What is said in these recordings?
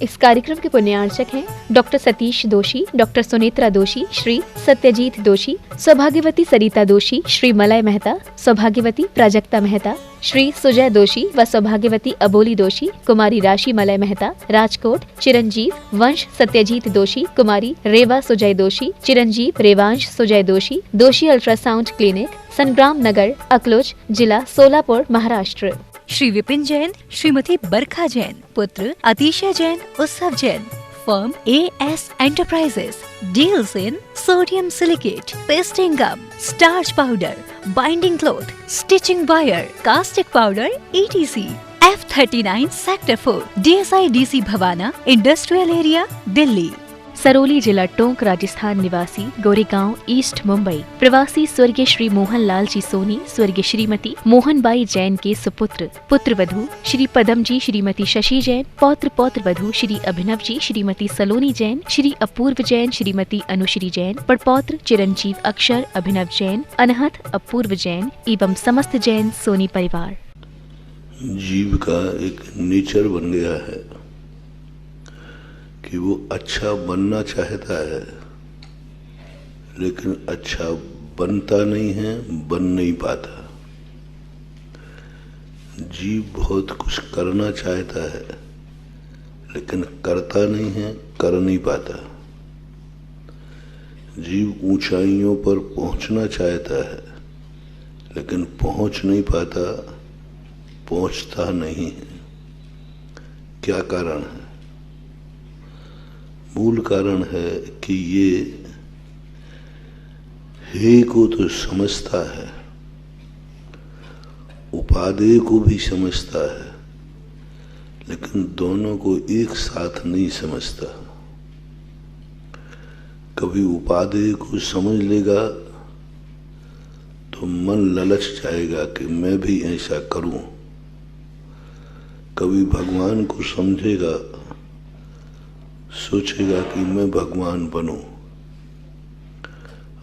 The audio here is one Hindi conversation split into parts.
इस कार्यक्रम के पुण्यार्चक हैं डॉक्टर सतीश दोषी, डॉक्टर सुनेत्रा दोषी, श्री सत्यजीत दोषी, सौभाग्यवती सरिता दोषी, श्री मलय मेहता, सौभाग्यवती प्राजक्ता मेहता, श्री सुजय दोषी व सौभाग्यवती अबोली दोषी, कुमारी राशि मलय मेहता, राजकोट, चिरंजीव वंश सत्यजीत दोषी, कुमारी रेवा सुजय दोषी, चिरंजीव रेवांश सुजय दोषी, दोषी अल्ट्रासाउंड क्लिनिक, संग्राम नगर, अकलोज, जिला सोलापुर, महाराष्ट्र। श्री विपिन जैन, श्रीमती बरखा जैन, पुत्र Atishay Jain, Utsav Jain. Firm AS Enterprises deals in sodium silicate, pasting gum, starch powder, binding cloth, stitching wire, caustic powder, etc. F39 Sector 4, DSI DC Bawana, Industrial Area, Delhi. Sarauli जिला टोंक, राजस्थान निवासी, गोरेगांव, ईस्ट मुंबई, प्रवासी स्वर्गीय श्री मोहन लाल जी सोनी, स्वर्गीय श्रीमती मोहनबाई जैन के सुपुत्र, पुत्र वधू श्री पदम जी, श्रीमती शशि जैन, पौत्र पौत्र वधू श्री अभिनव जी, श्रीमती सलोनी जैन, श्री अपूर्व जैन, श्रीमती अनुश्री जैन, पड़पौत्र चिरंजीव अक्षर अभिनव जैन, अनहत अपूर्व जैन एवं समस्त जैन सोनी परिवार। जीव का एक नेचर बन गया है कि वो अच्छा बनना चाहता है, लेकिन अच्छा बनता नहीं है, बन नहीं पाता। जीव बहुत कुछ करना चाहता है, लेकिन करता नहीं है, कर नहीं पाता। जीव ऊंचाइयों पर पहुंचना चाहता है, लेकिन पहुंच नहीं पाता, पहुंचता नहीं है। क्या कारण है? मूल कारण है कि ये हे को तो समझता है, उपादेय को भी समझता है, लेकिन दोनों को एक साथ नहीं समझता। कभी उपादेय को समझ लेगा तो मन ललच जाएगा कि मैं भी ऐसा करूं। कभी भगवान को समझेगा, सोचेगा कि मैं भगवान बनूं।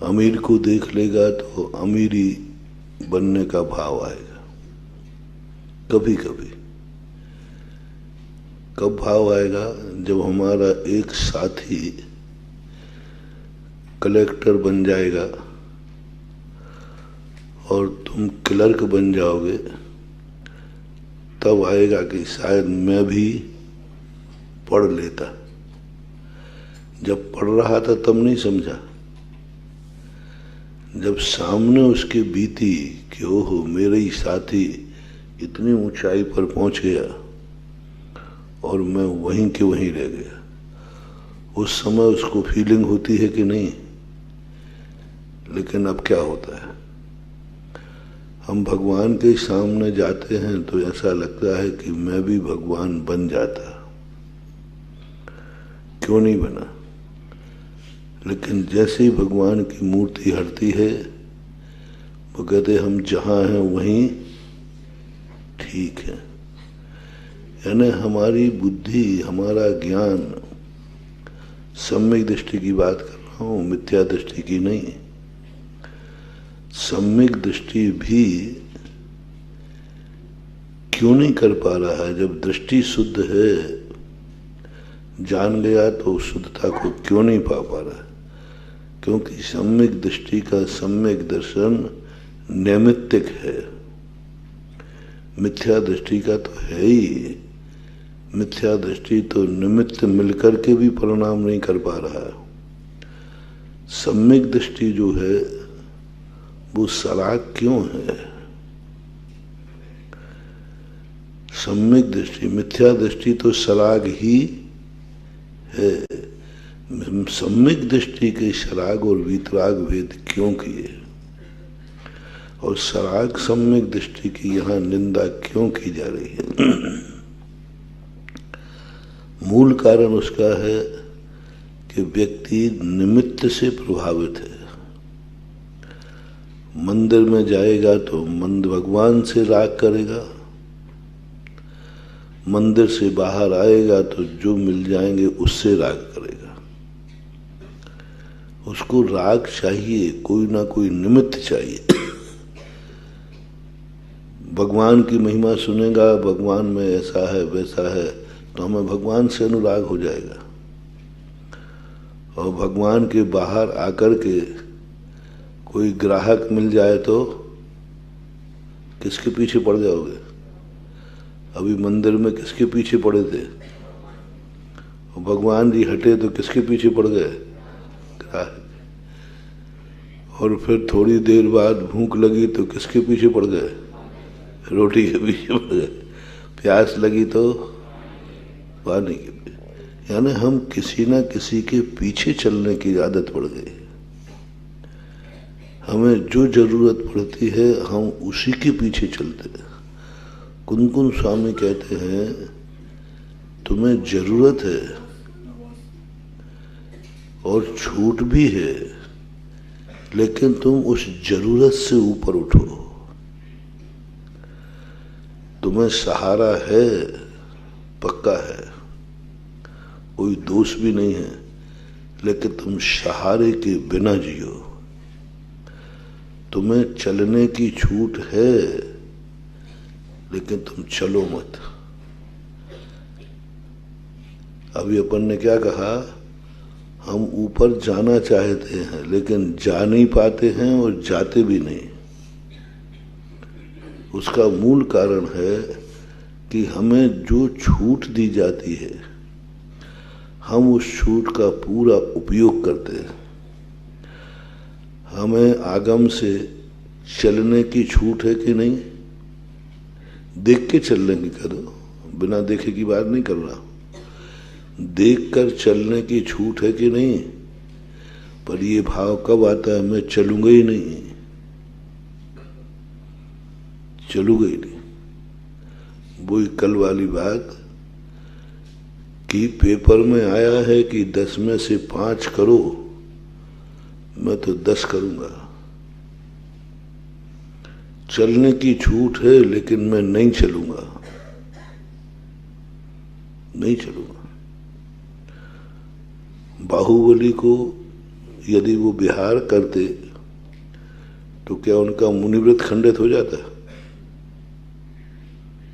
अमीर को देख लेगा तो अमीरी बनने का भाव आएगा। कभी कभी कब भाव आएगा? जब हमारा एक साथी कलेक्टर बन जाएगा और तुम क्लर्क बन जाओगे, तब आएगा कि शायद मैं भी पढ़ लेता। जब पढ़ रहा था तब नहीं समझा। जब सामने उसके बीती कि ओहो मेरे ही साथी इतनी ऊंचाई पर पहुंच गया और मैं वहीं के वहीं रह गया, उस समय उसको फीलिंग होती है कि नहीं? लेकिन अब क्या होता है, हम भगवान के सामने जाते हैं तो ऐसा लगता है कि मैं भी भगवान बन जाता। क्यों नहीं बना? लेकिन जैसे ही भगवान की मूर्ति हटती है, वो कहते हम जहाँ हैं वहीं ठीक है। यानी हमारी बुद्धि, हमारा ज्ञान, सम्यक दृष्टि की बात कर रहा हूँ, मिथ्या दृष्टि की नहीं। सम्यक दृष्टि भी क्यों नहीं कर पा रहा है? जब दृष्टि शुद्ध है, जान गया तो शुद्धता को क्यों नहीं पा रहा है? क्योंकि सम्यक दृष्टि का सम्यक दर्शन नैमित्तिक है, मिथ्या दृष्टि का तो है ही। मिथ्या दृष्टि तो निमित्त मिलकर के भी परिणाम नहीं कर पा रहा है। सम्यक दृष्टि जो है वो सराग क्यों है? सम्यक दृष्टि, मिथ्या दृष्टि तो सराग ही है। सम्यक दृष्टि के सराग और वितराग भेद क्यों किए, और सराग सम्यक दृष्टि की यहाँ निंदा क्यों की जा रही है? मूल कारण उसका है कि व्यक्ति निमित्त से प्रभावित है। मंदिर में जाएगा तो भगवान से राग करेगा, मंदिर से बाहर आएगा तो जो मिल जाएंगे उससे राग करेगा। उसको राग चाहिए, कोई ना कोई निमित्त चाहिए। भगवान की महिमा सुनेगा, भगवान में ऐसा है वैसा है, तो हमें भगवान से अनुराग हो जाएगा। और भगवान के बाहर आकर के कोई ग्राहक मिल जाए तो किसके पीछे पड़ जाओगे? अभी मंदिर में किसके पीछे पड़े थे? और भगवान जी हटे तो किसके पीछे पड़ गए? ग्राहक। और फिर थोड़ी देर बाद भूख लगी तो किसके पीछे पड़ गए? रोटी के पीछे पड़ गए। प्यास लगी तो पानी के पीछे। यानी हम किसी ना किसी के पीछे चलने की आदत पड़ गई। हमें जो जरूरत पड़ती है हम उसी के पीछे चलते हैं। कुनकुन स्वामी कहते हैं तुम्हें जरूरत है और छूट भी है, लेकिन तुम उस जरूरत से ऊपर उठो। तुम्हें सहारा है, पक्का है, कोई दोष भी नहीं है, लेकिन तुम सहारे के बिना जियो। तुम्हें चलने की छूट है, लेकिन तुम चलो मत। अभी अपन ने क्या कहा? हम ऊपर जाना चाहते हैं लेकिन जा नहीं पाते हैं और जाते भी नहीं। उसका मूल कारण है कि हमें जो छूट दी जाती है हम उस छूट का पूरा उपयोग करते हैं। हमें आगम से चलने की छूट है कि नहीं? देख के चलने की करो, बिना देखे की बात नहीं कर रहा। देख कर चलने की छूट है कि नहीं? पर ये भाव कब आता है? मैं चलूंगा ही नहीं, चलूंगा ही नहीं। वही कल वाली बात कि पेपर में आया है कि 10 में से 5 करो, मैं तो 10 करूंगा। चलने की छूट है लेकिन मैं नहीं चलूंगा, नहीं चलूंगा। बाहुबली को यदि वो विहार करते तो क्या उनका मुनिव्रत खंडित हो जाता?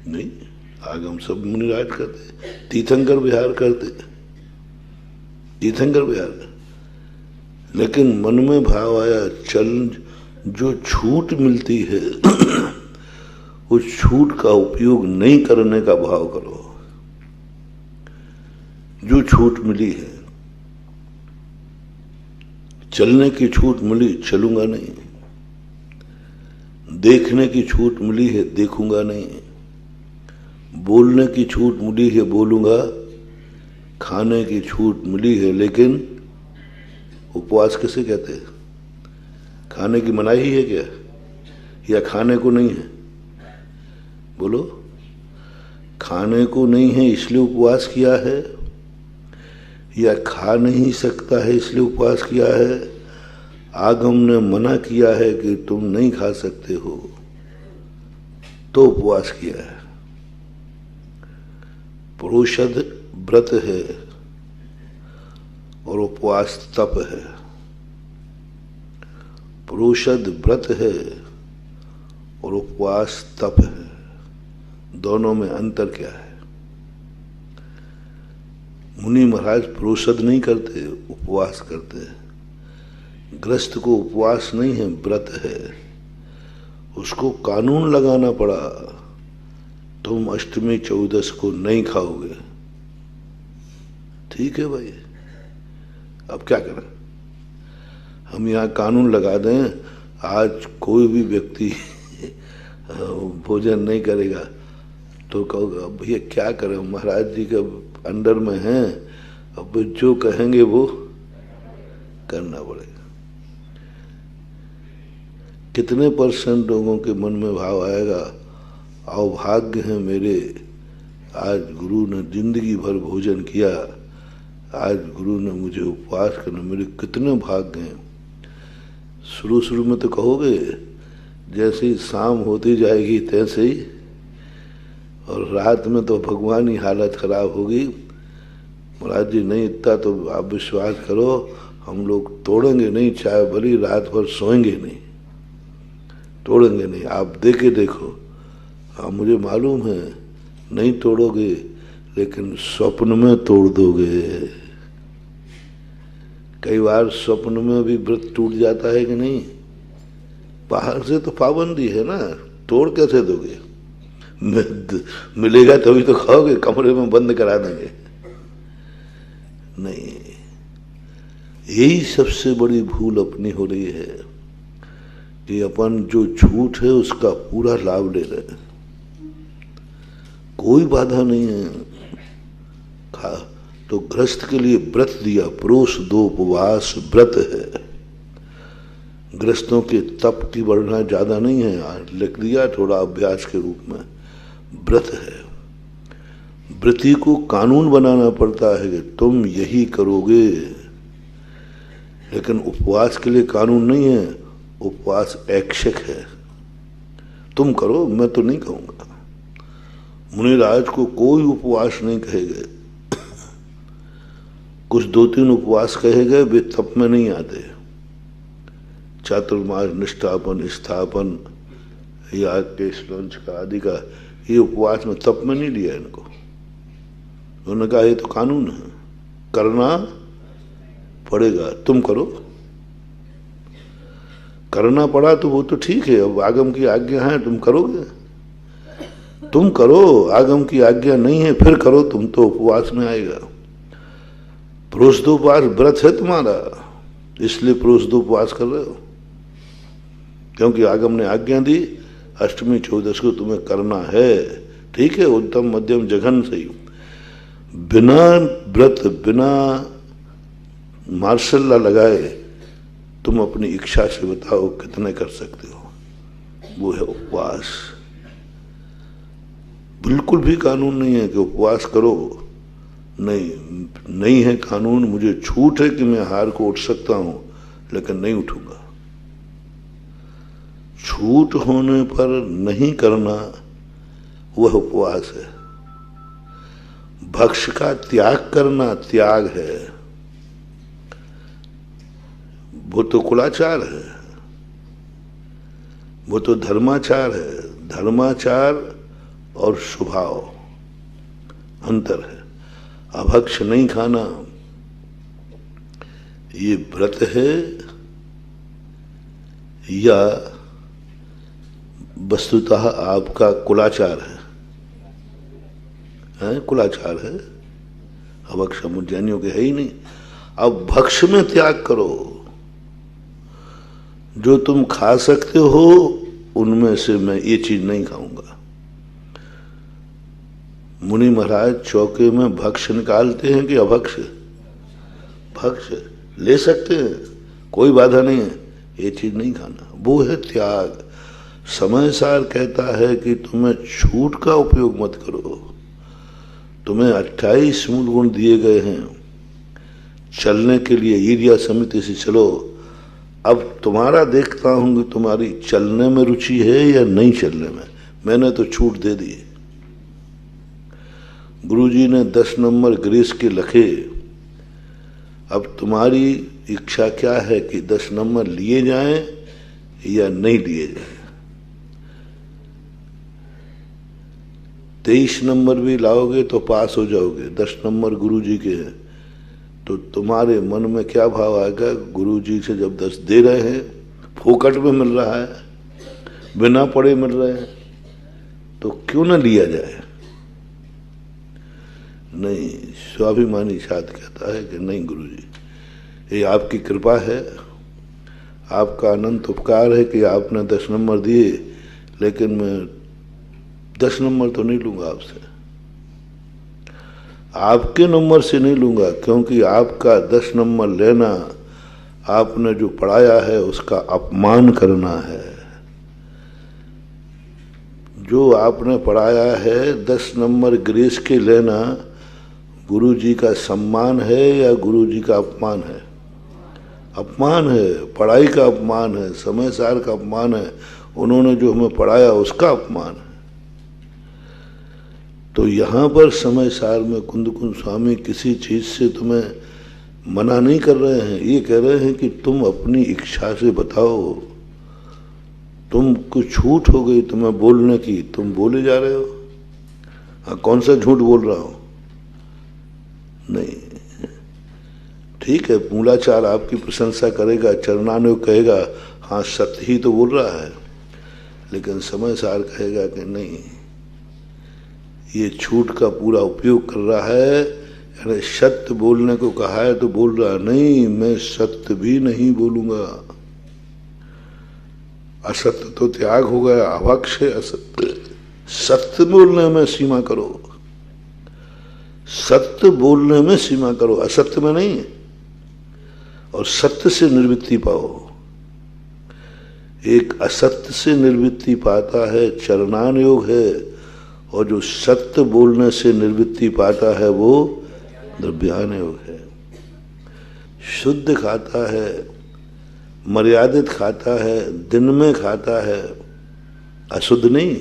नहीं, आगम सब मुनिराज करते, तीर्थंकर विहार करते, तीर्थंकर विहार। लेकिन मन में भाव आया चल, जो छूट मिलती है उस छूट का उपयोग नहीं करने का भाव करो। जो छूट मिली है, चलने की छूट मिली, चलूंगा नहीं। देखने की छूट मिली है, देखूंगा नहीं। बोलने की छूट मिली है, बोलूंगा। खाने की छूट मिली है, लेकिन उपवास किसे कहते हैं? खाने की मनाही ही है क्या, या खाने को नहीं है? बोलो, खाने को नहीं है इसलिए उपवास किया है, या खा नहीं सकता है इसलिए उपवास किया है? आगम ने मना किया है कि तुम नहीं खा सकते हो तो उपवास किया है। पुरुषद व्रत है और उपवास तप है। पुरुषद व्रत है और उपवास तप है। दोनों में अंतर क्या है? मुनि महाराज पुरुषद नहीं करते, उपवास करते हैं। गृहस्थ को उपवास नहीं है, व्रत है। उसको कानून लगाना पड़ा, तुम अष्टमी 14 को नहीं खाओगे। ठीक है भाई, अब क्या करें? हम यहाँ कानून लगा दें, आज कोई भी व्यक्ति भोजन नहीं करेगा तो कहोगे भैया क्या करें, महाराज जी के अंडर में हैं, अब जो कहेंगे वो करना पड़ेगा। कितने % लोगों के मन में भाव आएगा, अभाग्य है मेरे, आज गुरु ने जिंदगी भर भोजन किया, आज गुरु ने मुझे उपवास करना, मेरे कितने भाग्य हैं। शुरू में तो कहोगे, जैसे ही शाम होती जाएगी तैसे ही, और रात में तो भगवान ही हालत खराब होगी। महाराज जी नहीं, इतना तो आप विश्वास करो, हम लोग तोड़ेंगे नहीं, चाहे भली रात भर सोएंगे नहीं, तोड़ेंगे नहीं। आप देके देखो, हाँ मुझे मालूम है नहीं तोड़ोगे, लेकिन स्वप्न में तोड़ दोगे। कई बार स्वप्न में भी व्रत टूट जाता है कि नहीं? बाहर से तो पाबंदी है ना, तोड़ कैसे दोगे? मिलेगा तभी तो खाओगे, कमरे में बंद करा देंगे नहीं। यही सबसे बड़ी भूल अपनी हो रही है कि अपन जो झूठ है उसका पूरा लाभ ले रहे हैं। कोई बाधा नहीं है, खा तो गृहस्थ के लिए व्रत दिया, प्रोष दो उपवास व्रत है। गृहस्थों के तप की बढ़ना ज्यादा नहीं है, लिख दिया थोड़ा अभ्यास के रूप में, व्रत है। व्रती को कानून बनाना पड़ता है कि तुम यही करोगे, लेकिन उपवास के लिए कानून नहीं है, उपवास ऐच्छिक है। तुम करो, मैं तो नहीं कहूंगा। मुनिराज को कोई उपवास नहीं कहे गए, कुछ 2-3 उपवास कहे गए, वे तप में नहीं आते। चातुर्मास, निष्ठापन, स्थापन या केशलंच का आदि का, ये उपवास में तप में नहीं लिया इनको। उन्होंने कहा ये तो कानून है, करना पड़ेगा, तुम करो। करना पड़ा तो वो तो ठीक है, अब आगम की आज्ञा है, तुम करोगे, तुम करो। आगम की आज्ञा नहीं है फिर करो, तुम तो उपवास में आएगा। प्रोषदोपवास व्रत है तुम्हारा, इसलिए प्रोषदोपवास कर रहे हो, क्योंकि आगम ने आज्ञा दी, अष्टमी 14 को तुम्हें करना है। ठीक है, उत्तम मध्यम जघन सही। बिना व्रत, बिना मार्शल लॉ लगाए तुम अपनी इच्छा से बताओ कितने कर सकते हो, वो है उपवास। बिल्कुल भी कानून नहीं है कि उपवास करो, नहीं है कानून। मुझे छूट है कि मैं हार को उठ सकता हूं, लेकिन नहीं उठूंगा। छूट होने पर नहीं करना वह उपवास है। भक्ष का त्याग करना त्याग है, वो तो कुलाचार है, वो तो धर्माचार है। धर्माचार और स्वभाव अंतर है। अभक्ष नहीं खाना ये व्रत है या वस्तुतः आपका कुलाचार है? कुलाचार है। अभक्ष उज्जैनियों के है ही नहीं। अब भक्ष में त्याग करो, जो तुम खा सकते हो उनमें से मैं ये चीज नहीं खाऊंगा। मुनि महाराज चौके में भक्ष निकालते हैं कि अभक्ष? भक्ष ले सकते हैं, कोई बाधा नहीं है, ये चीज नहीं खाना, वो है त्याग। समय सार कहता है कि तुम्हें छूट का उपयोग मत करो। तुम्हें 28 मूल गुण दिए गए हैं चलने के लिए, ईर्या समिति से चलो। अब तुम्हारा देखता हूं कि तुम्हारी चलने में रुचि है या नहीं चलने में। मैंने तो छूट दे दी। गुरुजी ने 10 नंबर ग्रेस के लिखे। अब तुम्हारी इच्छा क्या है कि 10 नंबर लिए जाएं या नहीं लिए जाएं। 23 नंबर भी लाओगे तो पास हो जाओगे, 10 नंबर गुरुजी के हैं। तो तुम्हारे मन में क्या भाव आएगा? गुरुजी से जब 10 दे रहे हैं, फोकट में मिल रहा है, बिना पढ़े मिल रहे हैं, तो क्यों ना लिया जाए? नहीं, स्वाभिमानी छात्र कहता है कि नहीं गुरुजी, ये आपकी कृपा है, आपका अनंत उपकार है कि आपने 10 नंबर दिए, लेकिन मैं 10 नंबर तो नहीं लूंगा आपसे, आपके नंबर से नहीं लूंगा, क्योंकि आपका 10 नंबर लेना आपने जो पढ़ाया है उसका अपमान करना है। जो आपने पढ़ाया है 10 नंबर ग्रेस के लेना गुरुजी का सम्मान है या गुरुजी का अपमान है? अपमान है, पढ़ाई का अपमान है, समय सार का अपमान है, उन्होंने जो हमें पढ़ाया उसका अपमान है। तो यहाँ पर समय सार में कुंदकुंज स्वामी किसी चीज से तुम्हें मना नहीं कर रहे हैं, ये कह रहे हैं कि तुम अपनी इच्छा से बताओ, तुमको छूट हो गई तुम्हें बोलने की, तुम बोले जा रहे हो। हाँ, कौन सा झूठ बोल रहा हो? नहीं, ठीक है, मूलाचार आपकी प्रशंसा करेगा, चरणानुयोग कहेगा हाँ सत्य ही तो बोल रहा है, लेकिन समय सार कहेगा कि नहीं, ये छूट का पूरा उपयोग कर रहा है, यानी सत्य बोलने को कहा है तो बोल रहा नहीं, मैं सत्य भी नहीं बोलूंगा। असत्य तो त्याग हो गया, अवक्ष है असत्य। सत्य बोलने में सीमा करो, सत्य बोलने में सीमा करो, असत्य में नहीं। और सत्य से निर्वृत्ति पाओ। एक असत्य से निर्वृत्ति पाता है चरणानुयोग है, और जो सत्य बोलने से निर्वृत्ति पाता है वो द्रव्यानुयोग है। शुद्ध खाता है, मर्यादित खाता है, दिन में खाता है, अशुद्ध नहीं,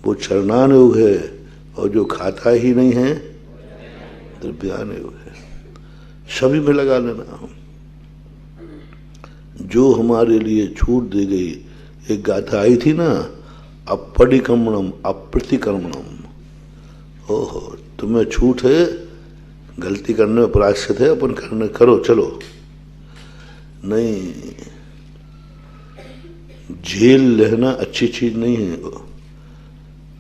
वो चरणानुयोग है। और जो खाता ही नहीं है द्रव्यानुयोग है। सभी में लगा लेना। जो हमारे लिए छूट दी गई, एक गाथा आई थी ना, अपरिक्रमणम अप्रतिक्रमणम। ओहो, तुम्हें छूट है, गलती करने में प्रायश्चित है, अपन करने करो चलो। नहीं, जेल लेना अच्छी चीज नहीं है।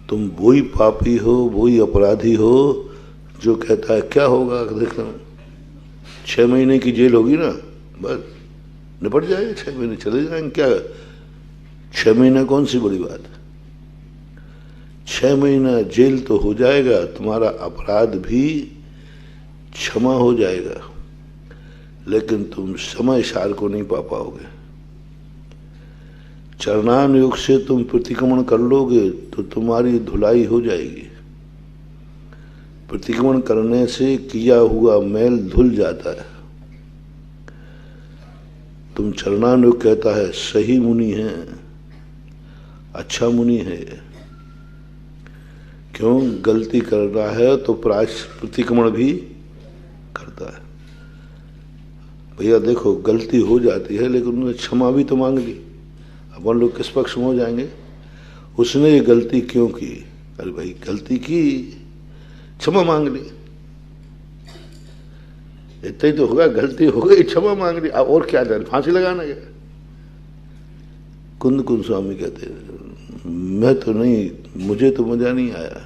तुम वही पापी हो, वही अपराधी हो जो कहता है क्या होगा, देखना 6 महीने की जेल होगी ना, बस निपट जाएगा, 6 महीने चले जाएंगे, क्या 6 महीना कौन सी बड़ी बात है। 6 महीना जेल तो हो जाएगा, तुम्हारा अपराध भी क्षमा हो जाएगा, लेकिन तुम समय सार को नहीं पा पाओगे। चरणानुयोग से तुम प्रतिक्रमण कर लोगे तो तुम्हारी धुलाई हो जाएगी। प्रतिक्रमण करने से किया हुआ मैल धुल जाता है। तुम चरणानुयोग कहता है सही मुनि है, अच्छा मुनि है। क्यों? गलती कर रहा है तो प्रतिक्रमण भी करता है। भैया देखो, गलती हो जाती है, लेकिन उन्होंने क्षमा भी तो मांग ली। अपन लोग किस पक्ष में हो जाएंगे? उसने ये गलती क्यों की? अरे भाई, गलती की, क्षमा मांग ली, इतना ही तो होगा। गलती हो गई, क्षमा मांग ली, और क्या जाए, फांसी लगाना क्या? कुंद कुंद स्वामी कहते हैं, मैं तो नहीं, मुझे तो मजा नहीं आया।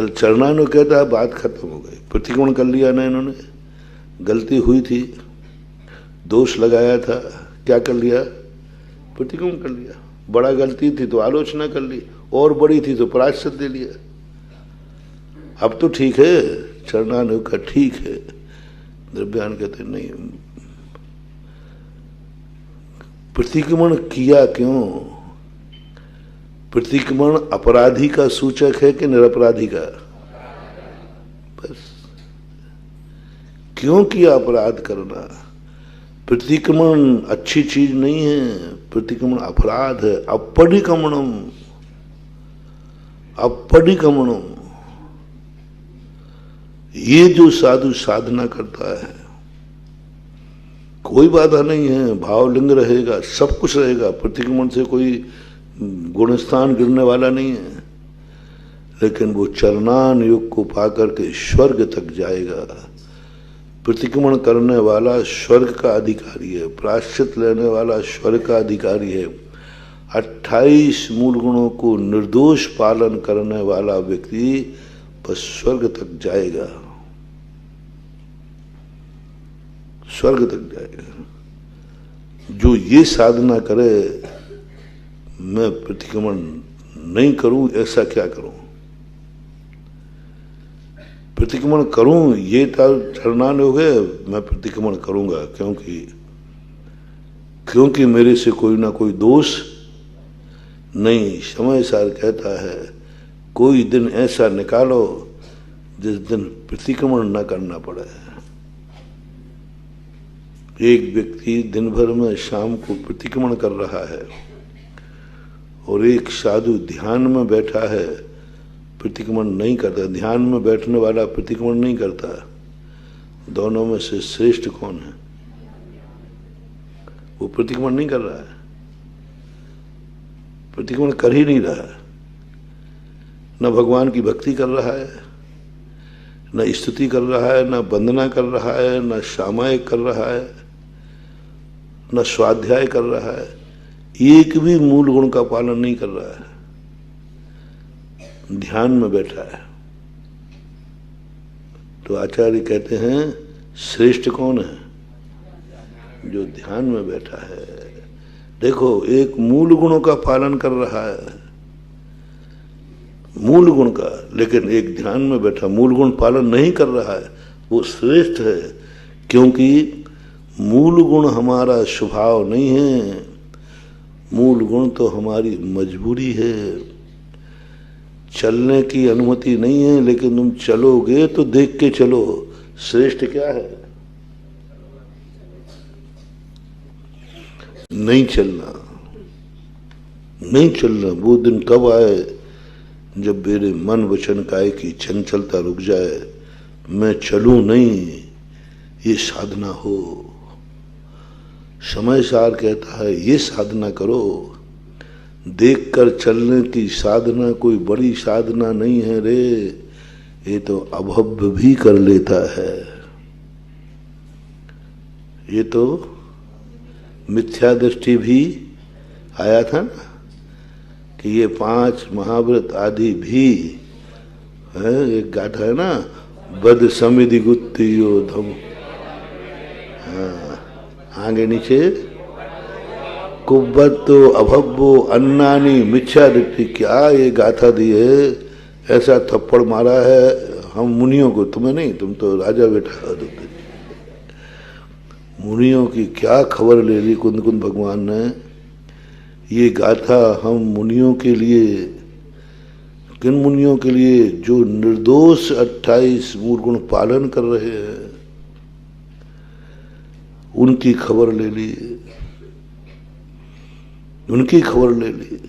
चरणानुयोग कहता है बात खत्म हो गई। प्रतिक्रमण कर लिया ना इन्होंने, गलती हुई थी, दोष लगाया था, क्या कर लिया? प्रतिक्रमण कर लिया। बड़ा गलती थी तो आलोचना कर ली, और बड़ी थी तो प्रायश्चित दे लिया। अब तो ठीक है, चरणानुयोग का ठीक है। द्रव्यान कहते नहीं, प्रतिक्रमण किया क्यों? प्रतिक्रमण अपराधी का सूचक है कि निरपराधी का? बस, क्यों किया अपराध करना? प्रतिक्रमण अच्छी चीज नहीं है, प्रतिक्रमण अपराध है। अपरिक्रमणम, अपरिक्रमणम, ये जो साधु साधना करता है, कोई बाधा नहीं है, भावलिंग रहेगा, सब कुछ रहेगा, प्रतिक्रमण से कोई गुणस्थान गिरने वाला नहीं है, लेकिन वो चरणानुयोग को पाकर के स्वर्ग तक जाएगा। प्रतिक्रमण करने वाला स्वर्ग का अधिकारी है, प्रायश्चित लेने वाला स्वर्ग का अधिकारी है। 28 मूल गुणों को निर्दोष पालन करने वाला व्यक्ति बस स्वर्ग तक जाएगा, स्वर्ग तक जाएगा। जो ये साधना करे मैं प्रतिक्रमण नहीं करूं, ऐसा क्या करूं? प्रतिक्रमण करूं, ये चरणानुयोग है, मैं प्रतिक्रमण करूंगा, क्योंकि मेरे से कोई ना कोई दोष नहीं। समय सार कहता है कोई दिन ऐसा निकालो जिस दिन प्रतिक्रमण न करना पड़े। एक व्यक्ति दिन भर में शाम को प्रतिक्रमण कर रहा है, और एक साधु ध्यान में बैठा है, प्रतिक्रमण नहीं करता। ध्यान में बैठने वाला प्रतिक्रमण नहीं करता। दोनों में से श्रेष्ठ कौन है? वो प्रतिक्रमण नहीं कर रहा है, प्रतिक्रमण कर ही नहीं रहा है, न भगवान की भक्ति कर रहा है, न स्तुति कर रहा है, न वंदना कर रहा है, न सामायिक कर रहा है, न स्वाध्याय कर रहा है, एक भी मूल गुण का पालन नहीं कर रहा है, ध्यान में बैठा है। तो आचार्य कहते हैं श्रेष्ठ कौन है? जो ध्यान में बैठा है। देखो, एक मूल गुणों का पालन कर रहा है, मूल गुण का, लेकिन एक ध्यान में बैठा मूल गुण पालन नहीं कर रहा है, वो श्रेष्ठ है। क्योंकि मूल गुण हमारा स्वभाव नहीं है, मूल गुण तो हमारी मजबूरी है। चलने की अनुमति नहीं है, लेकिन तुम चलोगे तो देख के चलो। श्रेष्ठ क्या है? नहीं चलना, नहीं चलना। वो दिन कब आए जब मेरे मन वचन काया की चंचलता रुक जाए, मैं चलूं नहीं, ये साधना हो। समय सार कहता है ये साधना करो। देखकर चलने की साधना कोई बड़ी साधना नहीं है रे, ये तो अभव्य भी कर लेता है। ये तो मिथ्या दृष्टि भी आया था ना कि ये 5 महाव्रत आदि भी है। एक गाथा है ना, बद समिधि गुत्तियो धम, आगे नीचे कुब्बतो अभव्वो अन्नानी मिथ्या दृष्टि। क्या ये गाथा दी है? ऐसा थप्पड़ मारा है हम मुनियों को, तुम्हें नहीं, तुम तो राजा बेटा हो। मुनियों की क्या खबर ले ली कुंद कुंद भगवान ने। ये गाथा हम मुनियों के लिए, किन मुनियों के लिए? जो निर्दोष 28 मूल गुण पालन कर रहे हैं, उनकी खबर ले ली, उनकी खबर ले ली।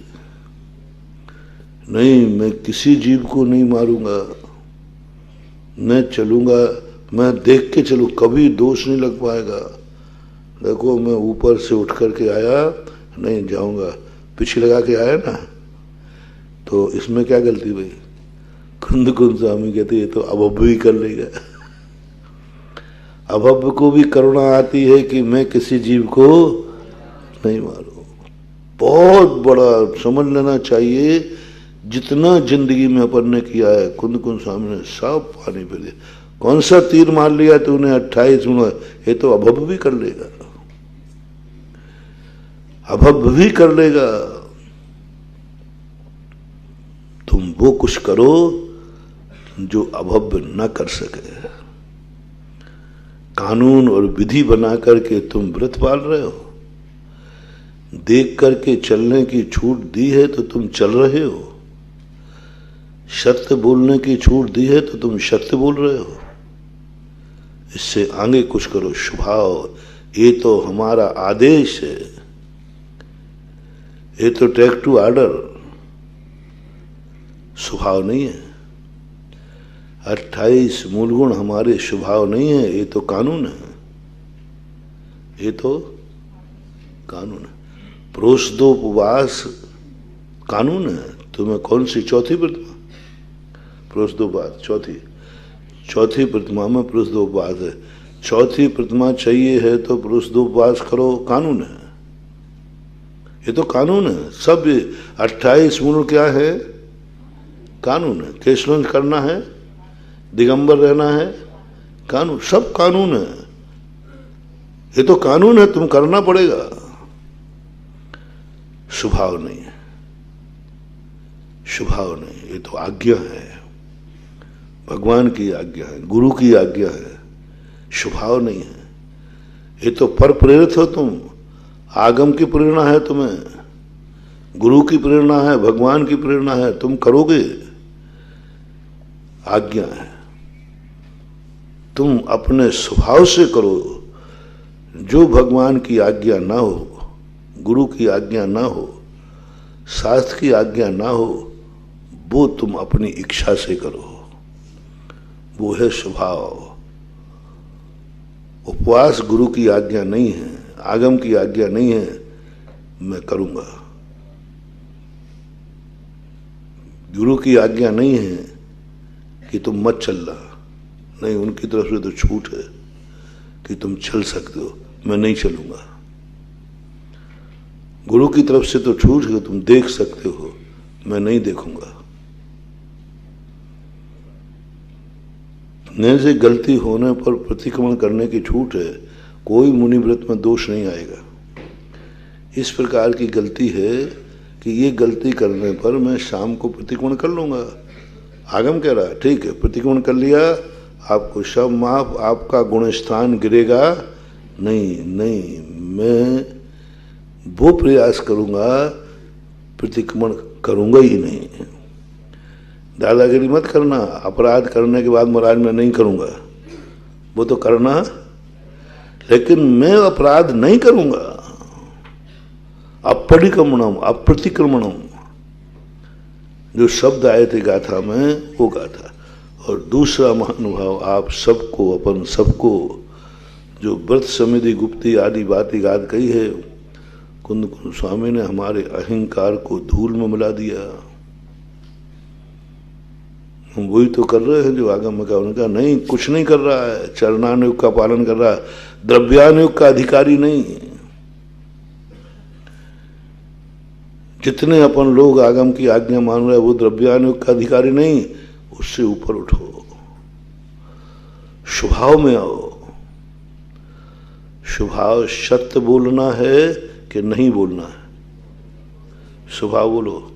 नहीं, मैं किसी जीव को नहीं मारूंगा, मैं चलूंगा, मैं देख के चलूं, कभी दोष नहीं लग पाएगा। देखो, मैं ऊपर से उठ करके आया, नहीं जाऊंगा, पीछे लगा के आया ना, तो इसमें क्या गलती भाई? कुंद कुंद स्वामी कहते ये तो अभव्य ही कर लेगा। अभव्य को भी करुणा आती है कि मैं किसी जीव को नहीं मारूं। बहुत बड़ा समझ लेना चाहिए, जितना जिंदगी में अपन ने किया है कुंद कुंद स्वामी ने सब पानी पे दिया। कौन सा तीर मार लिया तूने 28 गुण, ये तो अभव्य भी कर लेगा, अभव्य भी कर लेगा। तुम वो कुछ करो जो अभव्य न कर सके। कानून और विधि बना करके तुम व्रत पाल रहे हो, देख करके चलने की छूट दी है तो तुम चल रहे हो, सत्य बोलने की छूट दी है तो तुम सत्य बोल रहे हो। इससे आगे कुछ करो। स्वभाव, ये तो हमारा आदेश है, ये तो टेक टू ऑर्डर, स्वभाव नहीं है। 28 मूल गुण हमारे स्वभाव नहीं है, ये तो कानून है, ये तो कानून है। प्रोषदोपवास कानून है। तुम्हें कौन सी चौथी प्रतिमा? प्रोषदोपवास चौथी प्रतिमा में प्रोषदोपवास है। चौथी प्रतिमा चाहिए है तो प्रोषदोपवास करो, कानून है, ये तो कानून है। सब 28 मूल क्या है? कानून है। केशवंश करना है, दिगंबर रहना है, कानून, सब कानून है। ये तो कानून है, तुम करना पड़ेगा। स्वभाव नहीं है, स्वभाव नहीं, ये तो आज्ञा है, भगवान की आज्ञा है, गुरु की आज्ञा है, स्वभाव नहीं है। ये तो पर प्रेरित हो तुम, आगम की प्रेरणा है तुम्हें, गुरु की प्रेरणा है, भगवान की प्रेरणा है, तुम करोगे, आज्ञा है। तुम अपने स्वभाव से करो। जो भगवान की आज्ञा ना हो, गुरु की आज्ञा ना हो, शास्त्र की आज्ञा ना हो, वो तुम अपनी इच्छा से करो, वो है स्वभाव। उपवास गुरु की आज्ञा नहीं है, आगम की आज्ञा नहीं है, मैं करूंगा। गुरु की आज्ञा नहीं है कि तुम मत चलना, नहीं, उनकी तरफ से तो छूट है कि तुम चल सकते हो, मैं नहीं चलूंगा। गुरु की तरफ से तो छूट है कि तुम देख सकते हो, मैं नहीं देखूंगा। अपने से गलती होने पर प्रतिक्रमण करने की छूट है, कोई मुनि व्रत में दोष नहीं आएगा। इस प्रकार की गलती है कि ये गलती करने पर मैं शाम को प्रतिक्रमण कर लूंगा। आगम कह रहा है ठीक है, प्रतिक्रमण कर लिया, आपको सब माफ, आपका गुण स्थान गिरेगा नहीं। नहीं, मैं वो प्रयास करूंगा, प्रतिक्रमण करूंगा ही नहीं। दादागिरी मत करना, अपराध करने के बाद महाराज मैं नहीं करूंगा, वो तो करना, लेकिन मैं अपराध नहीं करूंगा। अपरिक्रमणम, अप्रतिक्रमणम, जो शब्द आए थे गाथा में वो गाथा। और दूसरा महानुभाव आप सबको, अपन सबको, जो व्रत समिति गुप्ती आदि बात याद कही है, कुंद कुंद स्वामी ने हमारे अहंकार को धूल में मिला दिया। हम वही तो कर रहे हैं जो आगम में कहा। उन्होंने कहा नहीं, कुछ नहीं कर रहा है, चरणानुयोग का पालन कर रहा है, द्रव्यानुयोग का अधिकारी नहीं। जितने अपन लोग आगम की आज्ञा मान रहे हैं वो द्रव्यानुयोग का अधिकारी नहीं, उससे ऊपर उठो, स्वभाव में आओ। स्वभाव सत्य बोलना है कि नहीं बोलना है? स्वभाव बोलो,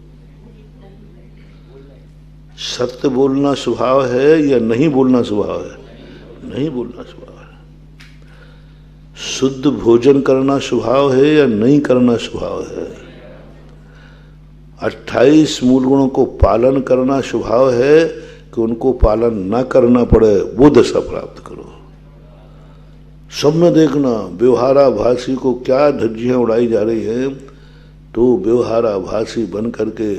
सत्य बोलना स्वभाव है या नहीं बोलना स्वभाव है? नहीं बोलना स्वभाव है। शुद्ध भोजन करना स्वभाव है या नहीं करना स्वभाव है? 28 मूल गुणों को पालन करना स्वभाव है कि उनको पालन ना करना पड़े, वो दशा प्राप्त करो। सब में देखना व्यवहाराभासी को क्या धज्जियां उड़ाई जा रही है, तो व्यवहाराभासी बन करके,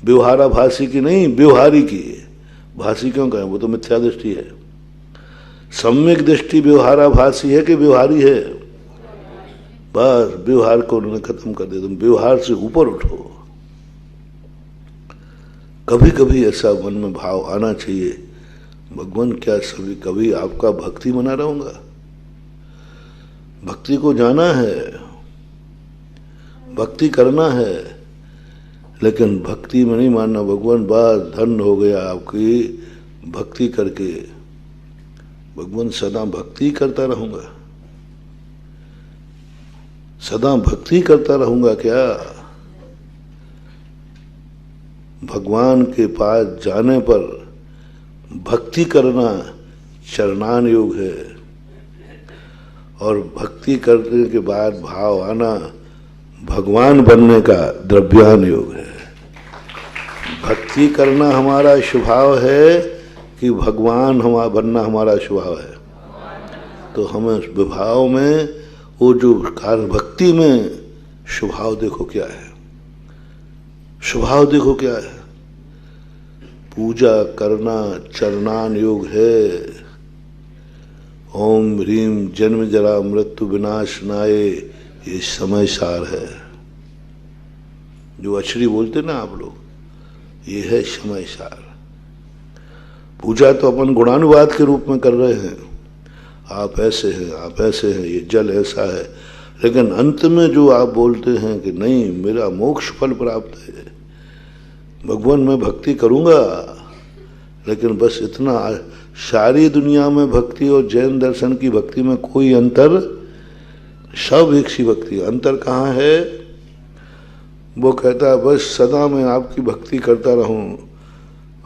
व्यवहाराभासी की नहीं, व्यवहारी की। भासी क्यों कहें, वो तो मिथ्या दृष्टि है। सम्यक दृष्टि व्यवहाराभासी है कि व्यवहारी है? बस व्यवहार को उन्होंने खत्म कर दिया। तुम व्यवहार से ऊपर उठो। कभी कभी ऐसा मन में भाव आना चाहिए, भगवान क्या सभी कभी आपका भक्ति बना रहूंगा? भक्ति को जाना है, भक्ति करना है, लेकिन भक्ति में नहीं मानना भगवान बस धन हो गया आपकी भक्ति करके। भगवान सदा भक्ति करता रहूंगा, सदा भक्ति करता रहूंगा क्या? भगवान के पास जाने पर भक्ति करना चरणान योग है, और भक्ति करने के बाद भाव आना भगवान बनने का द्रव्यान योग है। भक्ति करना हमारा स्वभाव है कि भगवान बनना हमारा स्वभाव है? तो हमें विभाव में, वो जो कार्य भक्ति में स्वभाव देखो क्या है, स्वभाव देखो क्या है। पूजा करना चरणान योग है। ओम ह्रीम जन्म जरा मृत्यु विनाशनाय, ये समय सार है। जो अक्षरी बोलते ना आप लोग, ये है समय सार। पूजा तो अपन गुणानुवाद के रूप में कर रहे हैं, आप ऐसे हैं, आप ऐसे हैं, ये जल ऐसा है, लेकिन अंत में जो आप बोलते हैं कि नहीं मेरा मोक्ष फल प्राप्त है, भगवान मैं भक्ति करूंगा, लेकिन बस इतना, सारी दुनिया में भक्ति और जैन दर्शन की भक्ति में कोई अंतर, सब एक सी भक्ति। अंतर कहाँ है? वो कहता है बस सदा मैं आपकी भक्ति करता रहूं,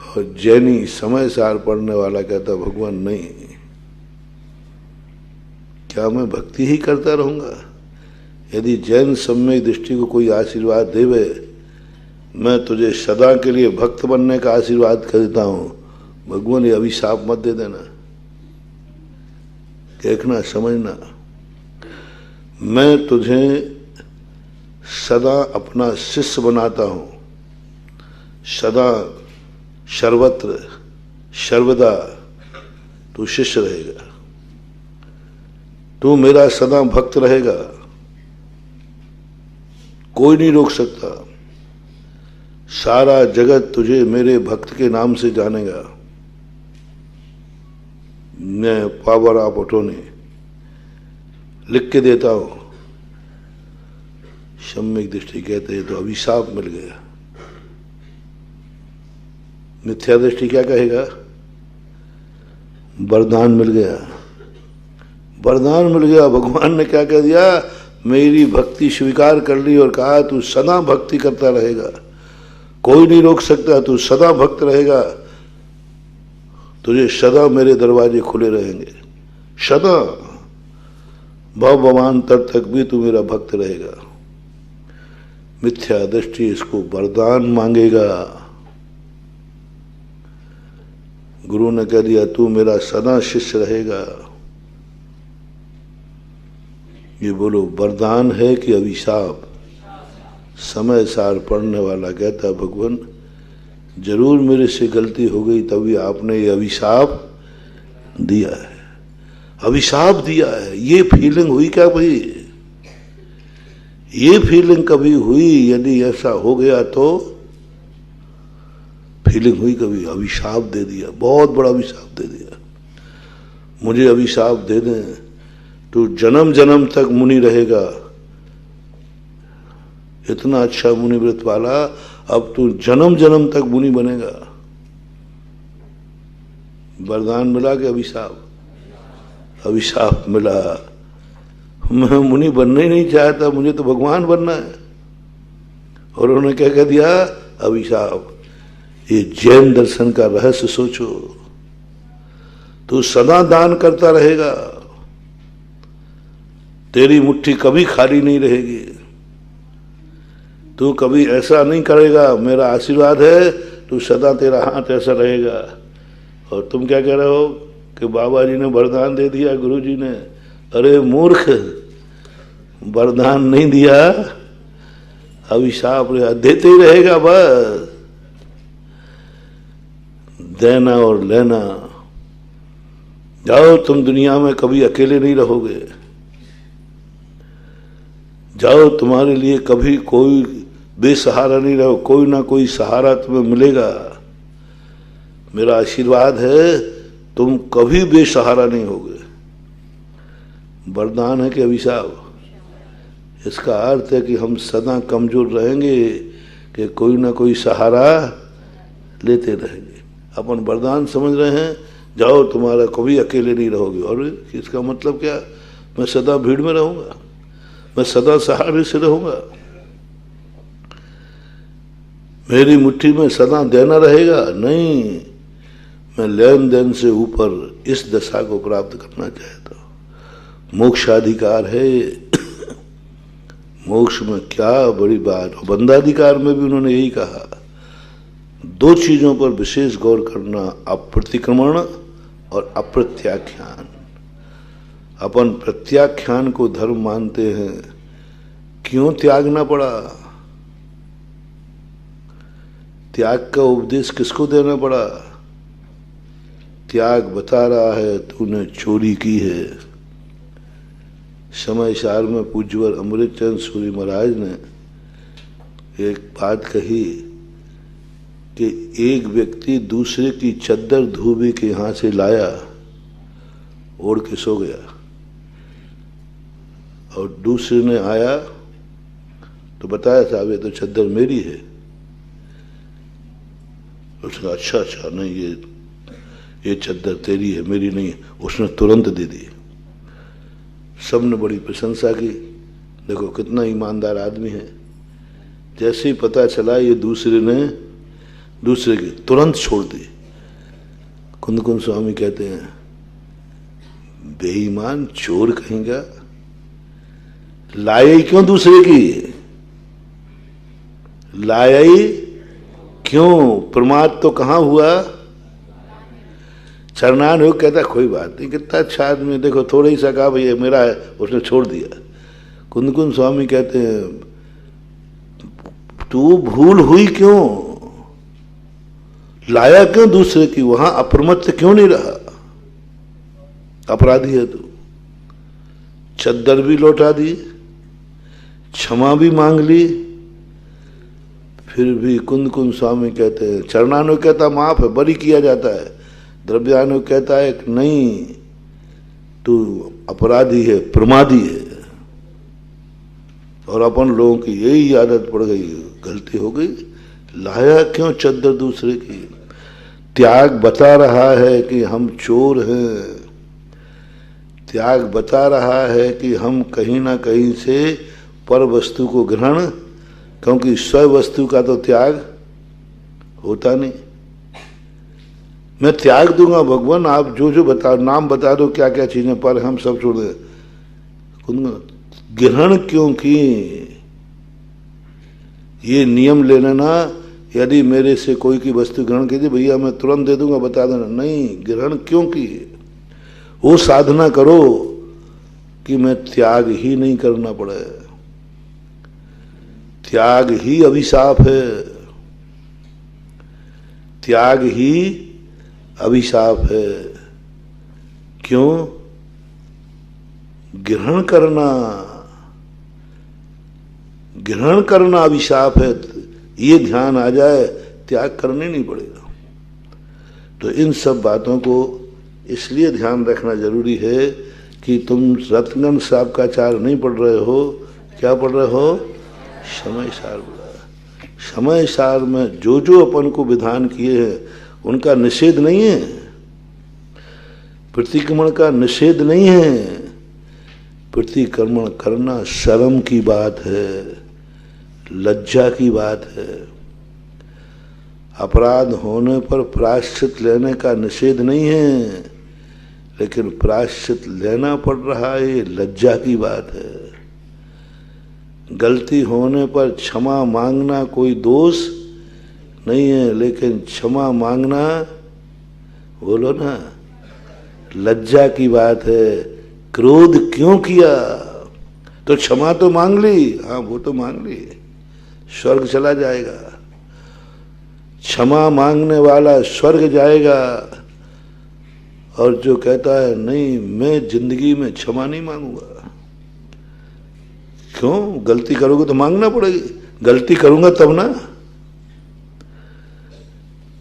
और जैनी समय सार पढ़ने वाला कहता भगवान नहीं, क्या मैं भक्ति ही करता रहूंगा? यदि जैन सम्यक दृष्टि को कोई आशीर्वाद देवे, मैं तुझे सदा के लिए भक्त बनने का आशीर्वाद करता हूं, भगवान ये अभिशाप मत दे देना। देखना, समझना, मैं तुझे सदा अपना शिष्य बनाता हूं, सदा सर्वत्र सर्वदा तू शिष्य रहेगा, तू मेरा सदा भक्त रहेगा, कोई नहीं रोक सकता। सारा जगत तुझे मेरे भक्त के नाम से जानेगा। मैं पावर ऑफ अटॉर्नी लिख के देता हूं। सम्यक दृष्टि कहते हैं तो अभिशाप मिल गया। मिथ्या दृष्टि क्या कहेगा? वरदान मिल गया। वरदान मिल गया। भगवान ने क्या कह दिया? मेरी भक्ति स्वीकार कर ली और कहा तू सदा भक्ति करता रहेगा, कोई नहीं रोक सकता, तू सदा भक्त रहेगा, तुझे सदा मेरे दरवाजे खुले रहेंगे, सदा भगवान तब तक भी तू मेरा भक्त रहेगा। मिथ्या दृष्टि इसको वरदान मांगेगा। गुरु ने कह दिया तू मेरा सदा शिष्य रहेगा। ये बोलो वरदान है कि अभिशाप? समय सार पढ़ने वाला कहता भगवान जरूर मेरे से गलती हो गई तभी आपने ये अभिशाप दिया है। अभिशाप दिया है। ये फीलिंग हुई क्या भाई? ये फीलिंग कभी हुई? यदि ऐसा हो गया तो फीलिंग हुई कभी? अभिशाप दे दिया, बहुत बड़ा अभिशाप दे दिया। मुझे अभिशाप दे दें तू जन्म जन्म तक मुनि रहेगा, इतना अच्छा मुनि व्रत वाला, अब तू जन्म जन्म तक मुनि बनेगा। वरदान मिला कि अभिशाप? अभिशाप मिला। मैं मुनि बनना ही नहीं चाहता, मुझे तो भगवान बनना है। और उन्होंने क्या कह दिया? अभिशाप। ये जैन दर्शन का रहस्य सोचो। तू सदा दान करता रहेगा, तेरी मुट्ठी कभी खाली नहीं रहेगी। तू कभी ऐसा नहीं करेगा, मेरा आशीर्वाद है, तू सदा तेरा हाथ ऐसा रहेगा। और तुम क्या कह रहे हो कि बाबा जी ने वरदान दे दिया, गुरु जी ने? अरे मूर्ख, वरदान नहीं दिया, अभिशाप देते ही रहेगा। बस देना और लेना। जाओ तुम दुनिया में कभी अकेले नहीं रहोगे। जाओ, तुम्हारे लिए कभी कोई बेसहारा नहीं रहो, कोई ना कोई सहारा तुम्हें मिलेगा। मेरा आशीर्वाद है, तुम कभी बेसहारा नहीं होगे। वरदान है कि अभिशाप? इसका अर्थ है कि हम सदा कमजोर रहेंगे कि कोई ना कोई सहारा लेते रहेंगे। अपन वरदान समझ रहे हैं, जाओ तुम्हारा कभी अकेले नहीं रहोगे। और इसका मतलब क्या? मैं सदा भीड़ में रहूंगा, मैं सदा सहारे से रहूंगा, मेरी मुट्ठी में सदा देना रहेगा? नहीं, मैं लेन देन से ऊपर इस दशा को प्राप्त करना चाहता हूं। मोक्षाधिकार है। मोक्ष में क्या बड़ी बात। बंदाधिकार में भी उन्होंने यही कहा, दो चीजों पर विशेष गौर करना, अप्रतिक्रमण और अप्रत्याख्यान। अपन प्रत्याख्यान को धर्म मानते हैं, क्यों त्यागना पड़ा? त्याग का उपदेश किसको देना पड़ा? त्याग बता रहा है तूने चोरी की है। समय सार में पूज्यवर अमृतचंद सूरी महाराज ने एक बात कही कि एक व्यक्ति दूसरे की चद्दर धोबी के यहां से लाया, ओढ़ के सो गया, और दूसरे ने आया तो बताया साहब ये तो चद्दर मेरी है। उसने अच्छा अच्छा, नहीं ये चद्दर तेरी है, मेरी नहीं है। उसने तुरंत दे दी। सबने बड़ी प्रशंसा की, देखो कितना ईमानदार आदमी है। जैसे ही पता चला ये दूसरे की तुरंत छोड़ दी। कुंद स्वामी कहते हैं बेईमान चोर कहेगा, लाया ही क्यों दूसरे की? लाया ही क्यों? प्रमाद तो कहां हुआ? चरनान हो। कहता कोई बात नहीं, कितना अच्छा आदमी, देखो थोड़ा ही सा कहा भैया मेरा है, उसने छोड़ दिया। कुंद स्वामी कहते हैं तू भूल हुई क्यों? लाया क्यों दूसरे की? वहां अप्रमत्त क्यों नहीं रहा? अपराधी है तू। चद्दर भी लौटा दी, क्षमा भी मांग ली, फिर भी कुंद स्वामी कहते हैं, चरणानु कहता माफ है, बरी किया जाता है। द्रव्यानु कहता है कि नहीं, तू अपराधी है, प्रमादी है। और अपन लोगों की यही आदत पड़ गई, गलती हो गई, लाया क्यों चद्दर दूसरे की। त्याग बता रहा है कि हम चोर हैं, त्याग बता रहा है कि हम कहीं ना कहीं से पर वस्तु को ग्रहण, क्योंकि स्व वस्तु का तो त्याग होता नहीं। मैं त्याग दूंगा भगवान, आप जो जो बता, नाम बता दो क्या क्या चीजें, पर हम सब छोड़ दे। ग्रहण क्यों की? ये नियम ले लेना, यदि मेरे से कोई की वस्तु ग्रहण कीजिए भैया मैं तुरंत दे दूंगा, बता देना। नहीं, ग्रहण क्यों की? वो साधना करो कि मैं त्याग ही नहीं करना पड़े। त्याग ही अभिशाप है, त्याग ही अभिशाप है। क्यों? ग्रहण करना अभिशाप है, ये ध्यान आ जाए, त्याग करने नहीं पड़ेगा। तो इन सब बातों को इसलिए ध्यान रखना जरूरी है कि तुम रत्नगन साहब का चार नहीं पढ़ रहे हो, क्या पढ़ रहे हो? समय सार बोला। समय सार में जो जो अपन को विधान किए हैं उनका निषेध नहीं है, प्रतिक्रमण का निषेध नहीं है। प्रतिक्रमण करना शर्म की बात है, लज्जा की बात है। अपराध होने पर प्रायश्चित लेने का निषेध नहीं है, लेकिन प्रायश्चित लेना पड़ रहा है, ये लज्जा की बात है। गलती होने पर क्षमा मांगना कोई दोष नहीं है, लेकिन क्षमा मांगना, बोलो ना, लज्जा की बात है। क्रोध क्यों किया? तो क्षमा तो मांग ली, हाँ वो तो मांग ली, स्वर्ग चला जाएगा। क्षमा मांगने वाला स्वर्ग जाएगा, और जो कहता है नहीं मैं जिंदगी में क्षमा नहीं मांगूंगा। क्यों? गलती करोगे तो मांगना पड़ेगी, गलती करूंगा तब ना।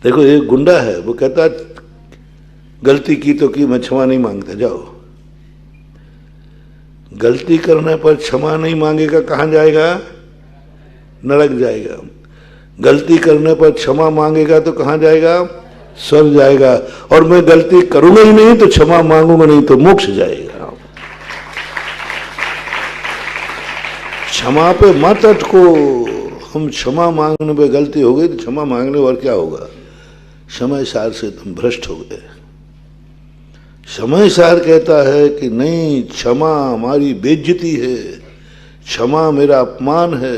देखो एक गुंडा है, वो कहता गलती की तो की, मैं क्षमा नहीं मांगता, जाओ। गलती करने पर क्षमा नहीं मांगेगा, कहां जाएगा? नरक जाएगा। गलती करने पर क्षमा मांगेगा तो कहां जाएगा? स्वर्ग जाएगा। और मैं गलती करूंगा ही नहीं तो क्षमा मांगूंगा नहीं तो मोक्ष जाएगा। क्षमा पे मत अटको। हम क्षमा मांगने पे गलती हो गई तो क्षमा मांगने और क्या होगा? समय सार से तुम भ्रष्ट हो गए। समय सार कहता है कि नहीं, क्षमा हमारी बेइज्जती है, क्षमा मेरा अपमान है,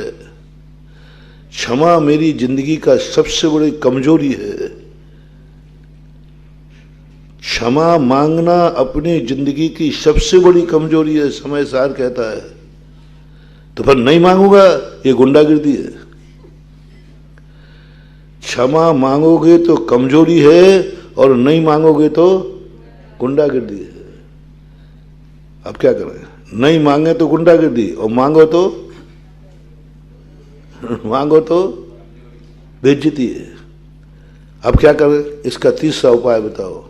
क्षमा मेरी जिंदगी का सबसे बड़ी कमजोरी है। क्षमा मांगना अपनी जिंदगी की सबसे बड़ी कमजोरी है, समय सार कहता है। तो फिर नहीं मांगूंगा, ये गुंडागिर्दी है। क्षमा मांगोगे तो कमजोरी है, और नहीं मांगोगे तो गुंडागिर्दी है। अब क्या करें? नहीं मांगे तो गुंडागिर्दी, और मांगो तो बेइज्जती है। अब क्या करें? इसका तीसरा उपाय बताओ।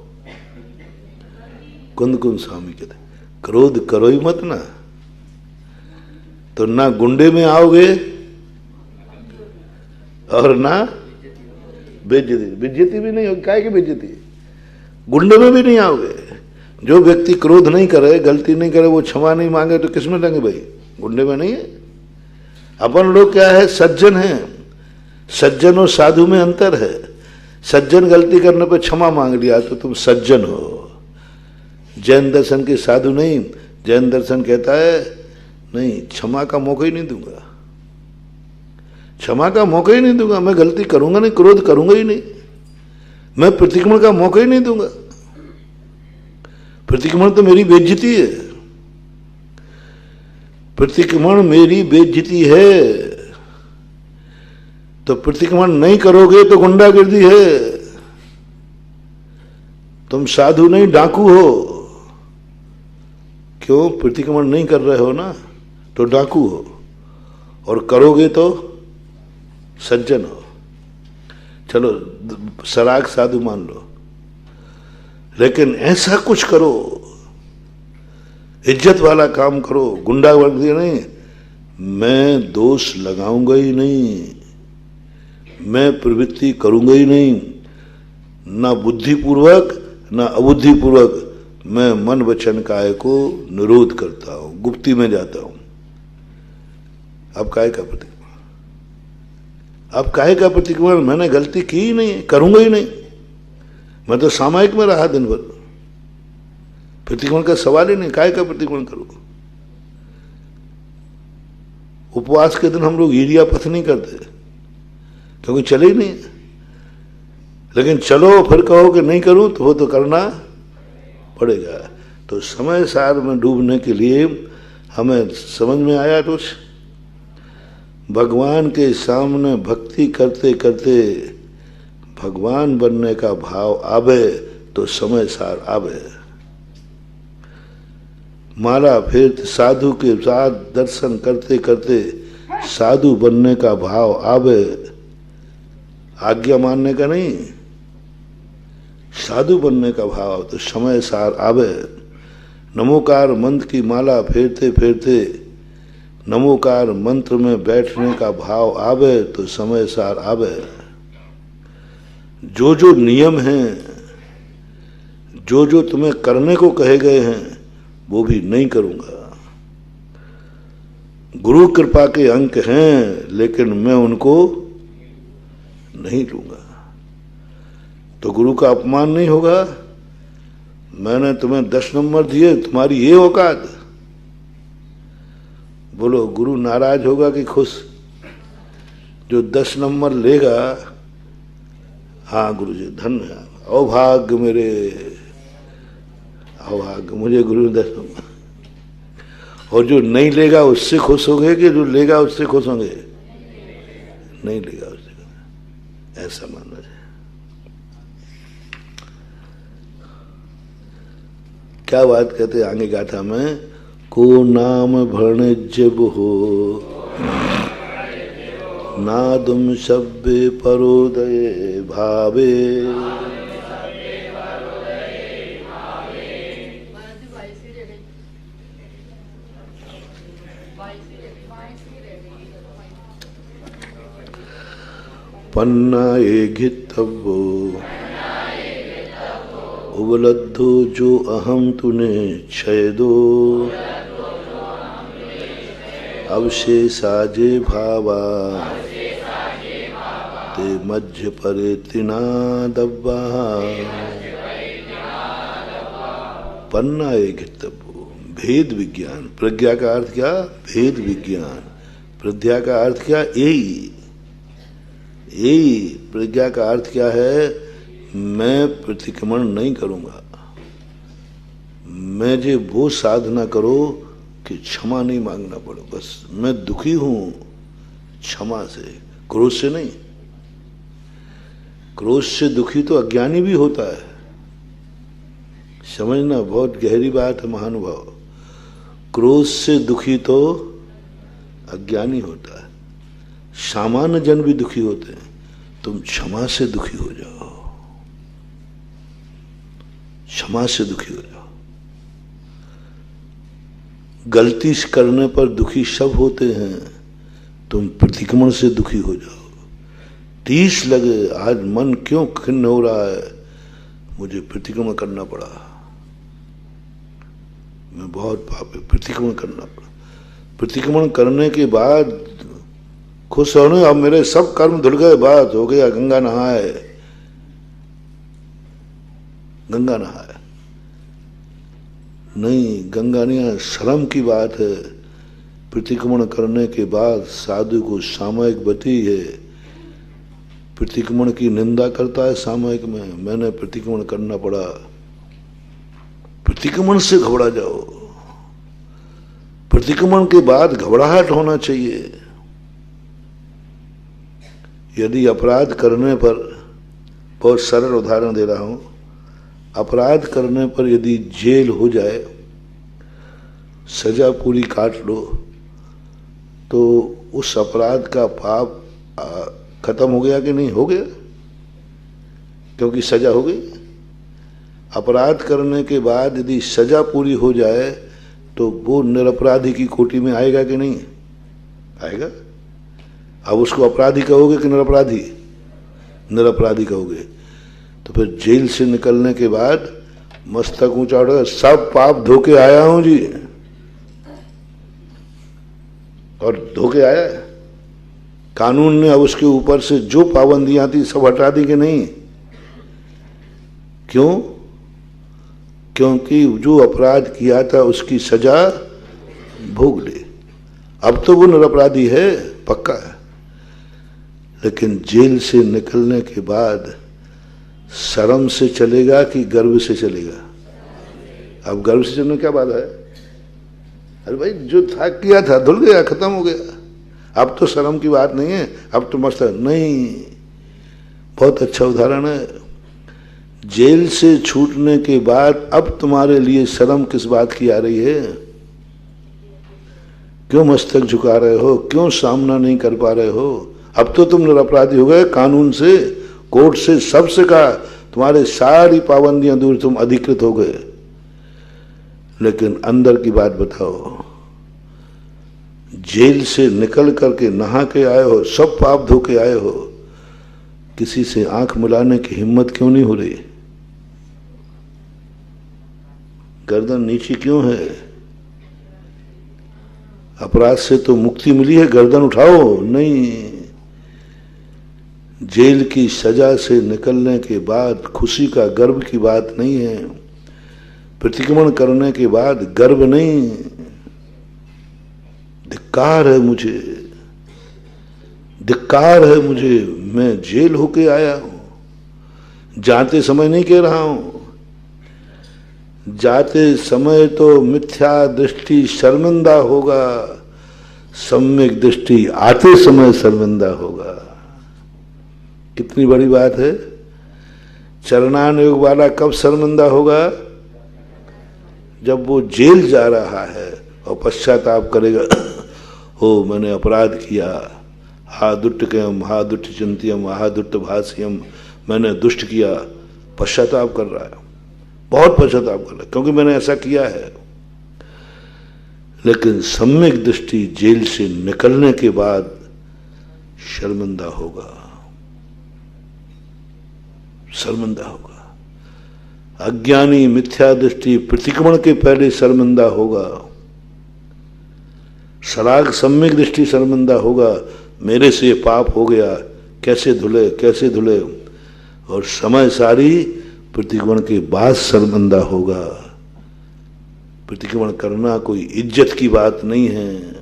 कुंद स्वामी कहते क्रोध करो ही मत ना, तो ना गुंडे में आओगे और ना बेइज्जती भी नहीं होगी। काहे की बेइज्जती? गुंडे में भी नहीं आओगे। जो व्यक्ति क्रोध नहीं करे, गलती नहीं करे, वो क्षमा नहीं मांगे तो किसमें लेंगे भाई? गुंडे में नहीं है। अपन लोग क्या है? सज्जन हैं। सज्जन और साधु में अंतर है। सज्जन गलती करने पर क्षमा मांग लिया तो तुम सज्जन हो। जैन दर्शन के साधु नहीं। जैन दर्शन कहता है नहीं, क्षमा का मौका ही नहीं दूंगा, क्षमा का मौका ही नहीं दूंगा। मैं गलती करूंगा नहीं, क्रोध करूंगा ही नहीं, मैं प्रतिक्रमण का मौका ही नहीं दूंगा। प्रतिक्रमण तो मेरी बेइज्जती है, प्रतिक्रमण मेरी बेइज्जती है। तो प्रतिक्रमण नहीं करोगे तो गुंडागिर्दी है। तुम साधु नहीं, डाकू हो। क्यों? प्रतिक्रमण नहीं कर रहे हो ना, तो डाकू हो, और करोगे तो सज्जन हो। चलो सराग साधु मान लो। लेकिन ऐसा कुछ करो, इज्जत वाला काम करो, गुंडागर्दी नहीं। मैं दोष लगाऊंगा ही नहीं, मैं प्रवृत्ति करूंगा ही नहीं, ना बुद्धिपूर्वक ना अबुद्धिपूर्वक। मैं मन वचन काय को निरोध करता हूं, गुप्ती में जाता हूं। अब काय का प्रतिक्रमण, अब काय का प्रतिक्रमण? मैंने गलती की ही नहीं, करूंगा ही नहीं। मैं तो सामायिक में रहा दिन भर, प्रतिक्रमण का सवाल ही नहीं। काय का प्रतिक्रमण करो? उपवास के दिन हम लोग ईरिया पथ नहीं करते क्योंकि चले ही नहीं। लेकिन चलो फिर कहो कि नहीं करूं तो वो तो करना पड़ेगा। तो समय सार में डूबने के लिए हमें समझ में आया कुछ, भगवान के सामने भक्ति करते करते भगवान बनने का भाव आवे तो समय सार आवे। माला फेरते साधु के साथ दर्शन करते करते साधु बनने का भाव आवे, आज्ञा मानने का नहीं, साधु बनने का भाव तो समय सार आवे। नमोकार मंत्र की माला फेरते फेरते नमोकार मंत्र में बैठने का भाव आवे तो समय सार आवे। जो जो नियम हैं, जो जो तुम्हें करने को कहे गए हैं वो भी नहीं करूंगा। गुरु कृपा के अंक हैं लेकिन मैं उनको नहीं लूंगा। तो गुरु का अपमान नहीं होगा। मैंने तुम्हें 10 नंबर दिए, तुम्हारी ये औकात। बोलो गुरु नाराज होगा कि खुश? जो 10 नंबर लेगा, हाँ गुरु जी धन्य है, अभाग्य मेरे, अभाग्य मुझे गुरु ने 10 नंबर। और जो नहीं लेगा उससे खुश होंगे कि जो लेगा उससे खुश होंगे? नहीं लेगा उससे, ऐसा मानना चाहिए। क्या बात कहते आगे गाथा में, को नाम भणिज्य हो नादुम सभ्य परोदय भावे। पन्ना ए घितव्यो उबलद्धो जो अहम तूने छेदो अवशेषाजे भावा ते मध्य परे तिना दब्बा। पन्ना ए घितव्यो, भेद विज्ञान। प्रज्ञा का अर्थ क्या? भेद विज्ञान। प्रज्ञा का अर्थ क्या? यही प्रज्ञा का अर्थ क्या है? मैं प्रतिक्रमण नहीं करूंगा। मैं जो वो साधना करो कि क्षमा नहीं मांगना पड़े। बस मैं दुखी हूं क्षमा से, क्रोध से नहीं। क्रोध से दुखी तो अज्ञानी भी होता है, समझना, बहुत गहरी बात है महानुभाव। क्रोध से दुखी तो अज्ञानी होता है, सामान्य जन भी दुखी होते हैं। तुम क्षमा से दुखी हो जाओ, क्षमा से दुखी हो जाओ। गलती करने पर दुखी सब होते हैं, तुम प्रतिक्रमण से दुखी हो जाओ। टीस लगे आज मन क्यों खिन्न हो रहा है, मुझे प्रतिक्रमण करना पड़ा, मैं बहुत पापी, प्रतिक्रमण करना पड़ा। प्रतिक्रमण करने के बाद खुश होने, अब मेरे सब कर्म धुल गए, बात हो गया, गंगा नहाए, गंगा नहाए। नहीं, गंगा नहीं, शर्म की बात है। प्रतिक्रमण करने के बाद साधु को सामयिक बती है, प्रतिक्रमण की निंदा करता है सामयिक में, मैंने प्रतिक्रमण करना पड़ा। प्रतिक्रमण से घबरा जाओ, प्रतिक्रमण के बाद घबराहट होना चाहिए। यदि अपराध करने पर, बहुत सरल उदाहरण दे रहा हूं, अपराध करने पर यदि जेल हो जाए, सजा पूरी काट लो, तो उस अपराध का पाप खत्म हो गया कि नहीं? हो गया, क्योंकि सजा हो गई। अपराध करने के बाद यदि सजा पूरी हो जाए तो वो निरपराधी की कोटि में आएगा कि नहीं आएगा? अब उसको अपराधी कहोगे कि निरपराधी? निरपराधी कहोगे। तो फिर जेल से निकलने के बाद मस्तक ऊंचा उठा, सब पाप धोके आया हूं जी, और धोके आया है। कानून ने अब उसके ऊपर से जो पाबंदियां थी सब हटा दी कि नहीं? क्यों? क्योंकि जो अपराध किया था उसकी सजा भोग ले। अब तो वो निरपराधी है, पक्का है। लेकिन जेल से निकलने के बाद शर्म से चलेगा कि गर्व से चलेगा? अब गर्व से चलने क्या बात है? अरे भाई जो था किया था, धुल गया, खत्म हो गया। अब तो शर्म की बात नहीं है, अब तो मस्त नहीं। बहुत अच्छा उदाहरण है। जेल से छूटने के बाद अब तुम्हारे लिए शर्म किस बात की आ रही है? क्यों मस्तक झुका रहे हो? क्यों सामना नहीं कर पा रहे हो? अब तो तुम निरपराधी हो गए। कानून से, कोर्ट से, सबसे कहा तुम्हारे सारी पाबंदियां दूर, तुम अधिकृत हो गए। लेकिन अंदर की बात बताओ, जेल से निकल करके नहा के आए हो, सब पाप धो के आए हो, किसी से आंख मिलाने की हिम्मत क्यों नहीं हो रही? गर्दन नीची क्यों है? अपराध से तो मुक्ति मिली है, गर्दन उठाओ। नहीं, जेल की सजा से निकलने के बाद खुशी का गर्व की बात नहीं है। प्रतिक्रमण करने के बाद गर्व नहीं, धिक्कार है मुझे, धिक्कार है मुझे, मैं जेल होके आया हूं। जाते समय नहीं कह रहा हूं, जाते समय तो मिथ्या दृष्टि शर्मिंदा होगा, सम्यक दृष्टि आते समय शर्मिंदा होगा। कितनी बड़ी बात है। चरणानुयोग वाला कब शर्मिंदा होगा? जब वो जेल जा रहा है और पश्चाताप करेगा, हो मैंने अपराध किया, हा दुष्टकयम, हा दुष्ट चिंत्यम, हा दुष्ट भाष्यम, मैंने दुष्ट किया। पश्चाताप कर रहा है, बहुत पश्चाताप कर रहा है, क्योंकि मैंने ऐसा किया है। लेकिन सम्यक दृष्टि जेल से निकलने के बाद शर्मिंदा होगा, शर्मिंदा होगा। अज्ञानी मिथ्या दृष्टि प्रतिक्रमण के पहले शर्मिंदा होगा। सराग सम्यक दृष्टि शर्मिंदा होगा, मेरे से पाप हो गया, कैसे धुले, कैसे धुले। और समय सारी प्रतिक्रमण के बाद शर्मिंदा होगा। प्रतिक्रमण करना कोई इज्जत की बात नहीं है।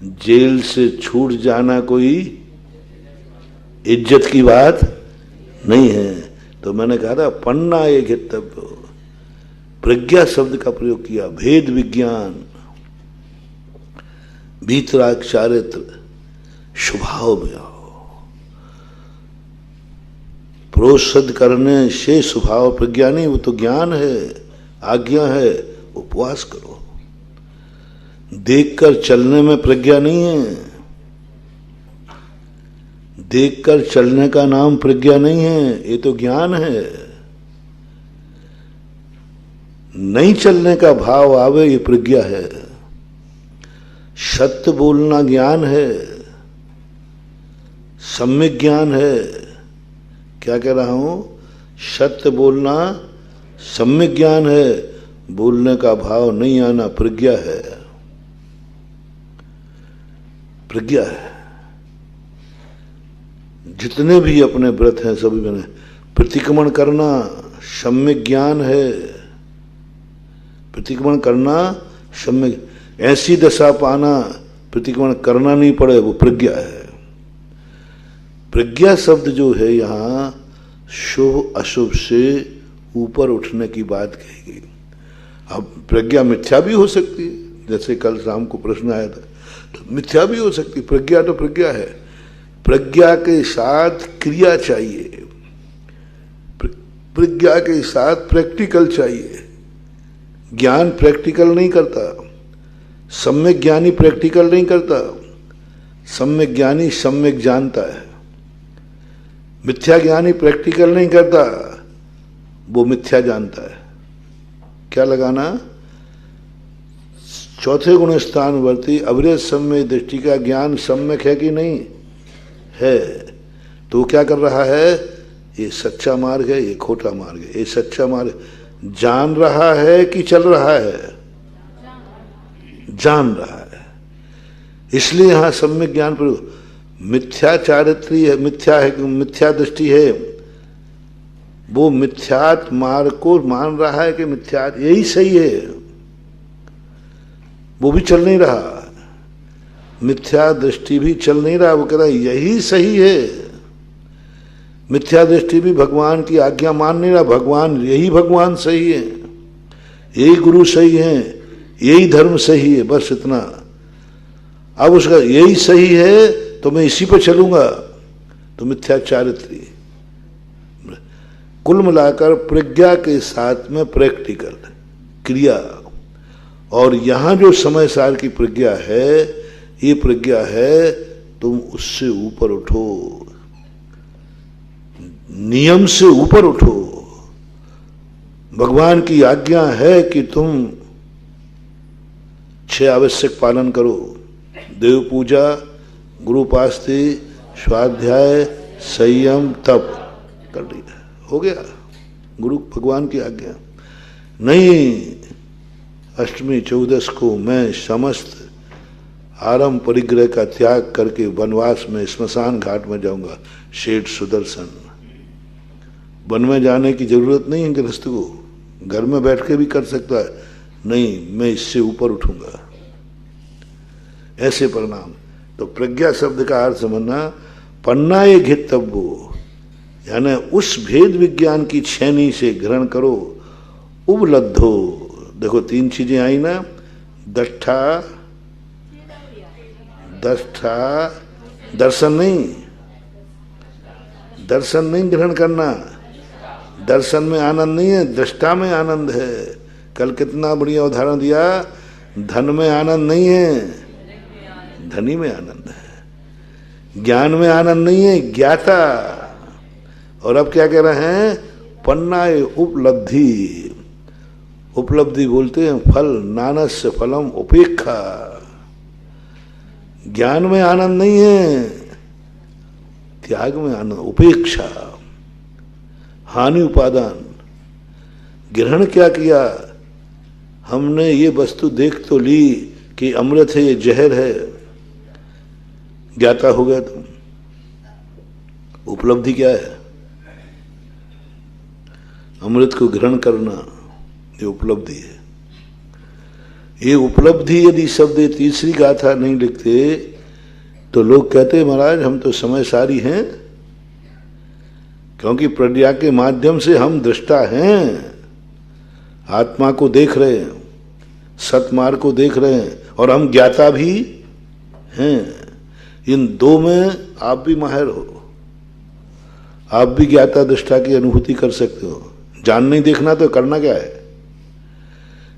जेल से छूट जाना कोई इज्जत की बात नहीं है। तो मैंने कहा था पढ़ना एक हितव्य, प्रज्ञा शब्द का प्रयोग किया। भेद विज्ञान, भीतराग चारित्र, स्वभाव में आओ। प्रोषद करने से स्वभाव प्रज्ञा नहीं, वो तो ज्ञान है, आज्ञा है। उपवास करो। देखकर चलने में प्रज्ञा नहीं है, देखकर चलने का नाम प्रज्ञा नहीं है, ये तो ज्ञान है। नहीं चलने का भाव आवे, ये प्रज्ञा है। सत्य बोलना ज्ञान है, सम्यक ज्ञान है। क्या कह रहा हूं? सत्य बोलना सम्यक ज्ञान है, बोलने का भाव नहीं आना प्रज्ञा है, प्रज्ञा है। जितने भी अपने व्रत हैं सभी मैंने प्रतिक्रमण करना सम्यक ज्ञान है। प्रतिक्रमण करना सम्यक, ऐसी दशा पाना प्रतिक्रमण करना नहीं पड़े, वो प्रज्ञा है। प्रज्ञा शब्द जो है यहाँ शुभ अशुभ से ऊपर उठने की बात कही गई। अब प्रज्ञा मिथ्या भी हो सकती है, जैसे कल शाम को प्रश्न आया था, तो मिथ्या भी हो सकती। प्रज्ञा तो प्रज्ञा है। प्रज्ञा के साथ क्रिया चाहिए, प्रज्ञा के साथ प्रैक्टिकल चाहिए। ज्ञान प्रैक्टिकल नहीं करता, सम्यक ज्ञानी प्रैक्टिकल नहीं करता। सम्यक ज्ञानी सम्यक जानता है। मिथ्या ज्ञानी प्रैक्टिकल नहीं करता, वो मिथ्या जानता है। क्या लगाना? चौथे गुण स्थानवर्ती अविरत सम्यक दृष्टि का ज्ञान सम्यक है कि नहीं है। तो क्या कर रहा है? ये सच्चा मार्ग है, ये खोटा मार्ग है। ये सच्चा मार्ग जान रहा है कि चल रहा है? जान रहा है। इसलिए यहां सम्यक ज्ञान पर मिथ्या चारित्री है, मिथ्या दृष्टि है। वो मिथ्यात मार्ग को मान रहा है कि मिथ्यात यही सही है, वो भी चल नहीं रहा। मिथ्या दृष्टि भी चल नहीं रहा, वो कह रहा है यही सही है। मिथ्या दृष्टि भी भगवान की आज्ञा मान नहीं रहा, भगवान यही भगवान सही है, यही गुरु सही है, यही धर्म सही है, बस इतना। अब उसका यही सही है तो मैं इसी पर चलूंगा, तो मिथ्या चारित्री। कुल मिलाकर प्रज्ञा के साथ में प्रैक्टिकल क्रिया, और यहां जो समय सार की प्रज्ञा है, ये प्रज्ञा है तुम उससे ऊपर उठो, नियम से ऊपर उठो। भगवान की आज्ञा है कि तुम 6 आवश्यक पालन करो, देव पूजा, गुरुपास्ति, स्वाध्याय, संयम, तप कर लिया, हो गया। गुरु भगवान की आज्ञा नहीं। अष्टमी 14 को मैं समस्त आरंभ परिग्रह का त्याग करके वनवास में स्मशान घाट में जाऊंगा। शेठ सुदर्शन, वन में जाने की जरूरत नहीं है गृहस्थ को, घर में बैठ के भी कर सकता है। नहीं, मैं इससे ऊपर उठूंगा, ऐसे परिणाम। तो प्रज्ञा शब्द का अर्थ समझना, पन्ना ये घितव्यो, यानी उस भेद विज्ञान की छेनी से ग्रहण करो। उपलब्धो, देखो 3 चीजें आई ना, दष्टा, दर्शन नहीं, दर्शन नहीं ग्रहण करना। दर्शन में आनंद नहीं है, दृष्टा में आनंद है। कल कितना बढ़िया उदाहरण दिया, धन में आनंद नहीं है, धनी में आनंद है। ज्ञान में आनंद नहीं है, ज्ञाता। और अब क्या कह रहे हैं? पन्ना उपलब्धि। उपलब्धि बोलते हैं फल, नानस्य फलम उपेक्षा। ज्ञान में आनंद नहीं है, त्याग में आनंद, उपेक्षा, हानि उपादान। ग्रहण क्या किया हमने? ये वस्तु देख तो ली कि अमृत है, ये जहर है, ज्ञाता हो गया तुम। उपलब्धि क्या है? अमृत को ग्रहण करना, ये उपलब्धि है। ये उपलब्धि यदि शब्द तीसरी गाथा नहीं लिखते तो लोग कहते महाराज हम तो समयसारी हैं, क्योंकि प्रज्ञा के माध्यम से हम दृष्टा हैं, आत्मा को देख रहे हैं, सतमार्ग को देख रहे हैं, और हम ज्ञाता भी हैं। इन 2 में आप भी माहिर हो, आप भी ज्ञाता दृष्टा की अनुभूति कर सकते हो। जान नहीं देखना तो करना क्या है?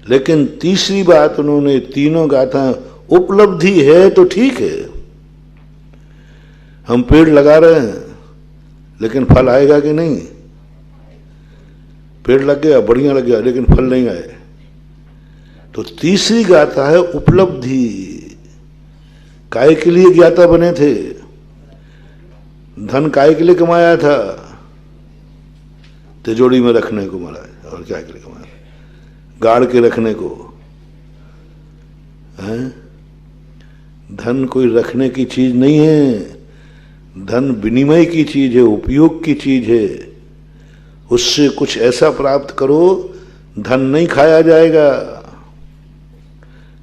लेकिन तीसरी बात उन्होंने तीनों गाथा, उपलब्धि है तो ठीक है, हम पेड़ लगा रहे हैं लेकिन फल आएगा कि नहीं? पेड़ लग गया, बढ़िया लग गया, लेकिन फल नहीं आए। तो तीसरी गाथा है उपलब्धि। काय के लिए ज्ञाता बने थे? धन काय के लिए कमाया था? तिजोरी में रखने को महाराज, और क्या के लिए कमाया? गाड़ के रखने को है? धन कोई रखने की चीज नहीं है, धन विनिमय की चीज है, उपयोग की चीज है। उससे कुछ ऐसा प्राप्त करो, धन नहीं खाया जाएगा।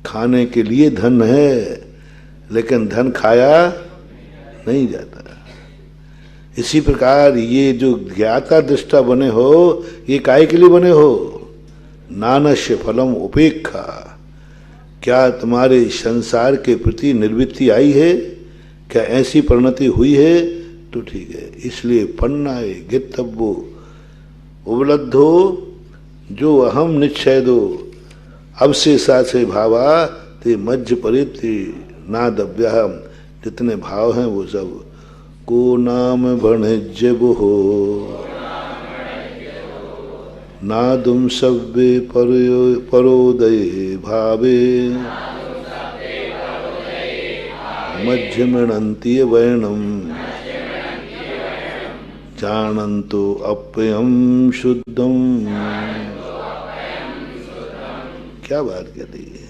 खाने के लिए धन है, लेकिन धन खाया नहीं जाता। इसी प्रकार ये जो ज्ञाता दृष्टा बने हो, ये काय के लिए बने हो? नानस्य फलम उपेक्षा। क्या तुम्हारे संसार के प्रति निर्वृत्ति आई है? क्या ऐसी परिणति हुई है? तो ठीक है। इसलिए पन्नाए गितव्यो उपलब्धो जो अहम निच्छेदो अवशेषा से भावा ते मज्ज परिति नादव्य। जितने भाव हैं वो सब को नाम भणिज्य हो, नादुम सव्ये परोदये भावे मध्यमणन्ति वैणम जानन्तो अप्ययम शुद्धम। क्या बात कह दी है।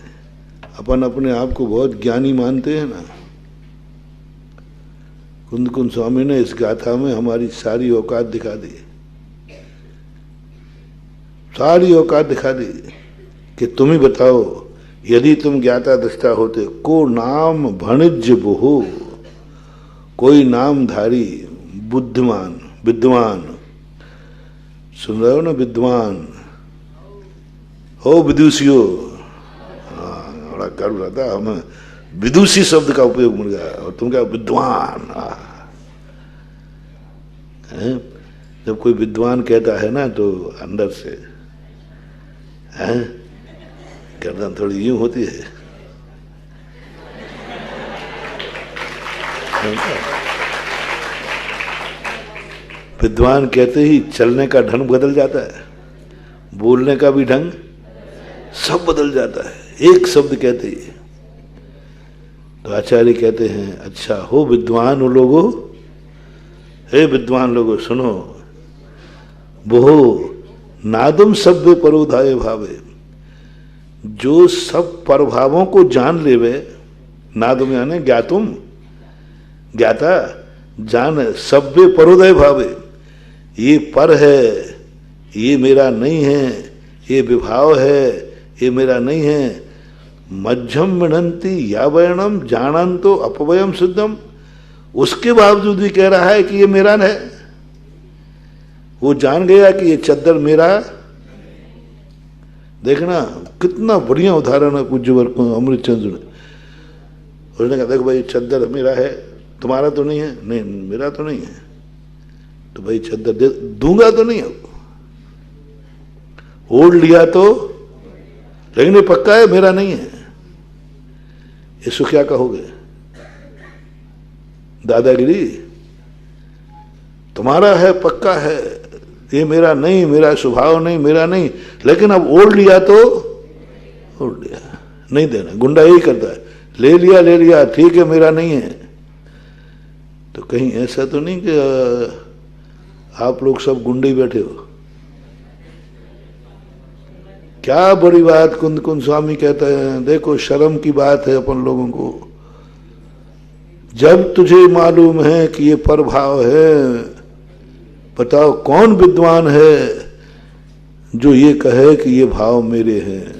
अपन अपने आप को बहुत ज्ञानी मानते हैं ना। कुंद कुंद स्वामी ने इस गाथा में हमारी सारी औकात दिखा दी, सारी औकात दिखा दी कि तुम ही बताओ, यदि तुम ज्ञाता दृष्टा होते, को नाम भणिज्य बहु, कोई नामधारी बुद्धिमान विद्वान, सुन रहे हो ना, विद्वान हो, विदुषियो, बड़ा गर्व रहता है हमें, विदुषी शब्द का उपयोग मिल गया और तुम क्या विद्वान। जब कोई विद्वान कहता है ना तो अंदर से गर्दन थोड़ी यूं होती है। विद्वान कहते ही चलने का ढंग बदल जाता है, बोलने का भी ढंग सब बदल जाता है, एक शब्द कहते ही। तो आचार्य कहते हैं, अच्छा हो विद्वान हो लोगो, हे विद्वान लोगो सुनो, बहु नादुम सभ्य परोधाय भावे, जो सब प्रभावों को जान लेवे, नादुम यानी ज्ञातुम, ज्ञाता जान, सभ्य परोदय भावे, ये पर है, ये मेरा नहीं है, ये विभाव है, ये मेरा नहीं है। मध्यम मिणंती या वर्णम जानन तो अपवयम शुद्धम, उसके बावजूद भी कह रहा है कि ये मेरा है। वो जान गया कि ये चद्दर मेरा। देखना कितना बढ़िया उदाहरण है पूज्य अमृत चंद्र ने। उसने कहा देखो भाई चद्दर मेरा है, तुम्हारा तो नहीं है। नहीं मेरा तो नहीं है। तो भाई चद्दर दे दूंगा तो नहीं, ओढ़ लिया तो, लेकिन ये पक्का है मेरा नहीं है। इसको क्या कहोगे? दादागिरी? तुम्हारा है, पक्का है, ये मेरा नहीं, मेरा स्वभाव नहीं, मेरा नहीं, लेकिन अब ओढ़ लिया तो ओढ़ लिया, नहीं देना। गुंडा यही करता है, ले लिया ठीक है मेरा नहीं है। तो कहीं ऐसा तो नहीं कि आप लोग सब गुंडे बैठे हो? क्या बड़ी बात कुंद कुंद स्वामी कहते हैं, देखो शर्म की बात है अपन लोगों को। जब तुझे मालूम है कि ये प्रभाव है, बताओ कौन विद्वान है जो ये कहे कि ये भाव मेरे हैं।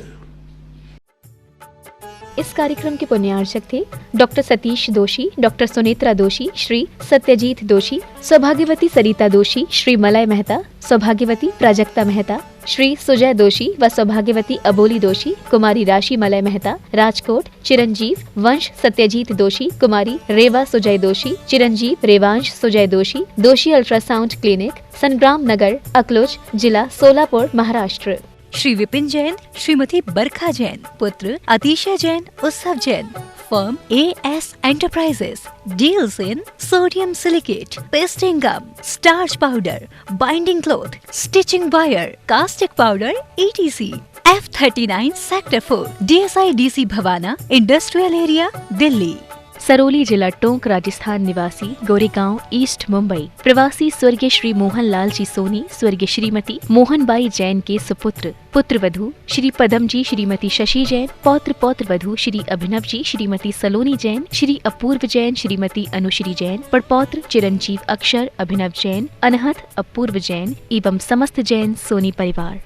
इस कार्यक्रम के पुण्यार्चक थे डॉक्टर सतीश दोषी, डॉक्टर सुनेत्रा दोषी, श्री सत्यजीत दोषी, सौभाग्यवती सरिता दोषी, श्री मलय मेहता, सौभाग्यवती प्राजक्ता मेहता, श्री सुजय दोषी व सौभाग्यवती अबोली दोषी, कुमारी राशि मलय मेहता, राजकोट, चिरंजीव वंश सत्यजीत दोषी, कुमारी रेवा सुजय दोषी, चिरंजीव रेवांश सुजय दोषी, दोषी अल्ट्रासाउंड क्लिनिक, संग्राम नगर, अकलोज, जिला सोलापुर, महाराष्ट्र। श्री विपिन जैन, श्रीमती बरखा जैन, पुत्र Atishay Jain, Utsav Jain. Firm AS enterprises deals in sodium silicate, pasting gum, starch powder, binding cloth, stitching wire, caustic powder ETC। F39 sector 4 DSIDC Bhawana industrial area, Delhi. Sarauli जिला टोंक, राजस्थान निवासी, गोरेगांव, ईस्ट मुंबई, प्रवासी स्वर्गीय श्री मोहन लाल जी सोनी, स्वर्गीय श्रीमती मोहनबाई जैन के सुपुत्र, पुत्र वधू श्री पदम जी, श्रीमती शशि जैन, पौत्र पौत्र वधू श्री अभिनव जी, श्रीमती सलोनी जैन, श्री अपूर्व जैन, श्रीमती अनुश्री जैन, पड़पौत्र चिरंजीव अक्षर अभिनव जैन, अनहत अपूर्व जैन एवं समस्त जैन सोनी परिवार।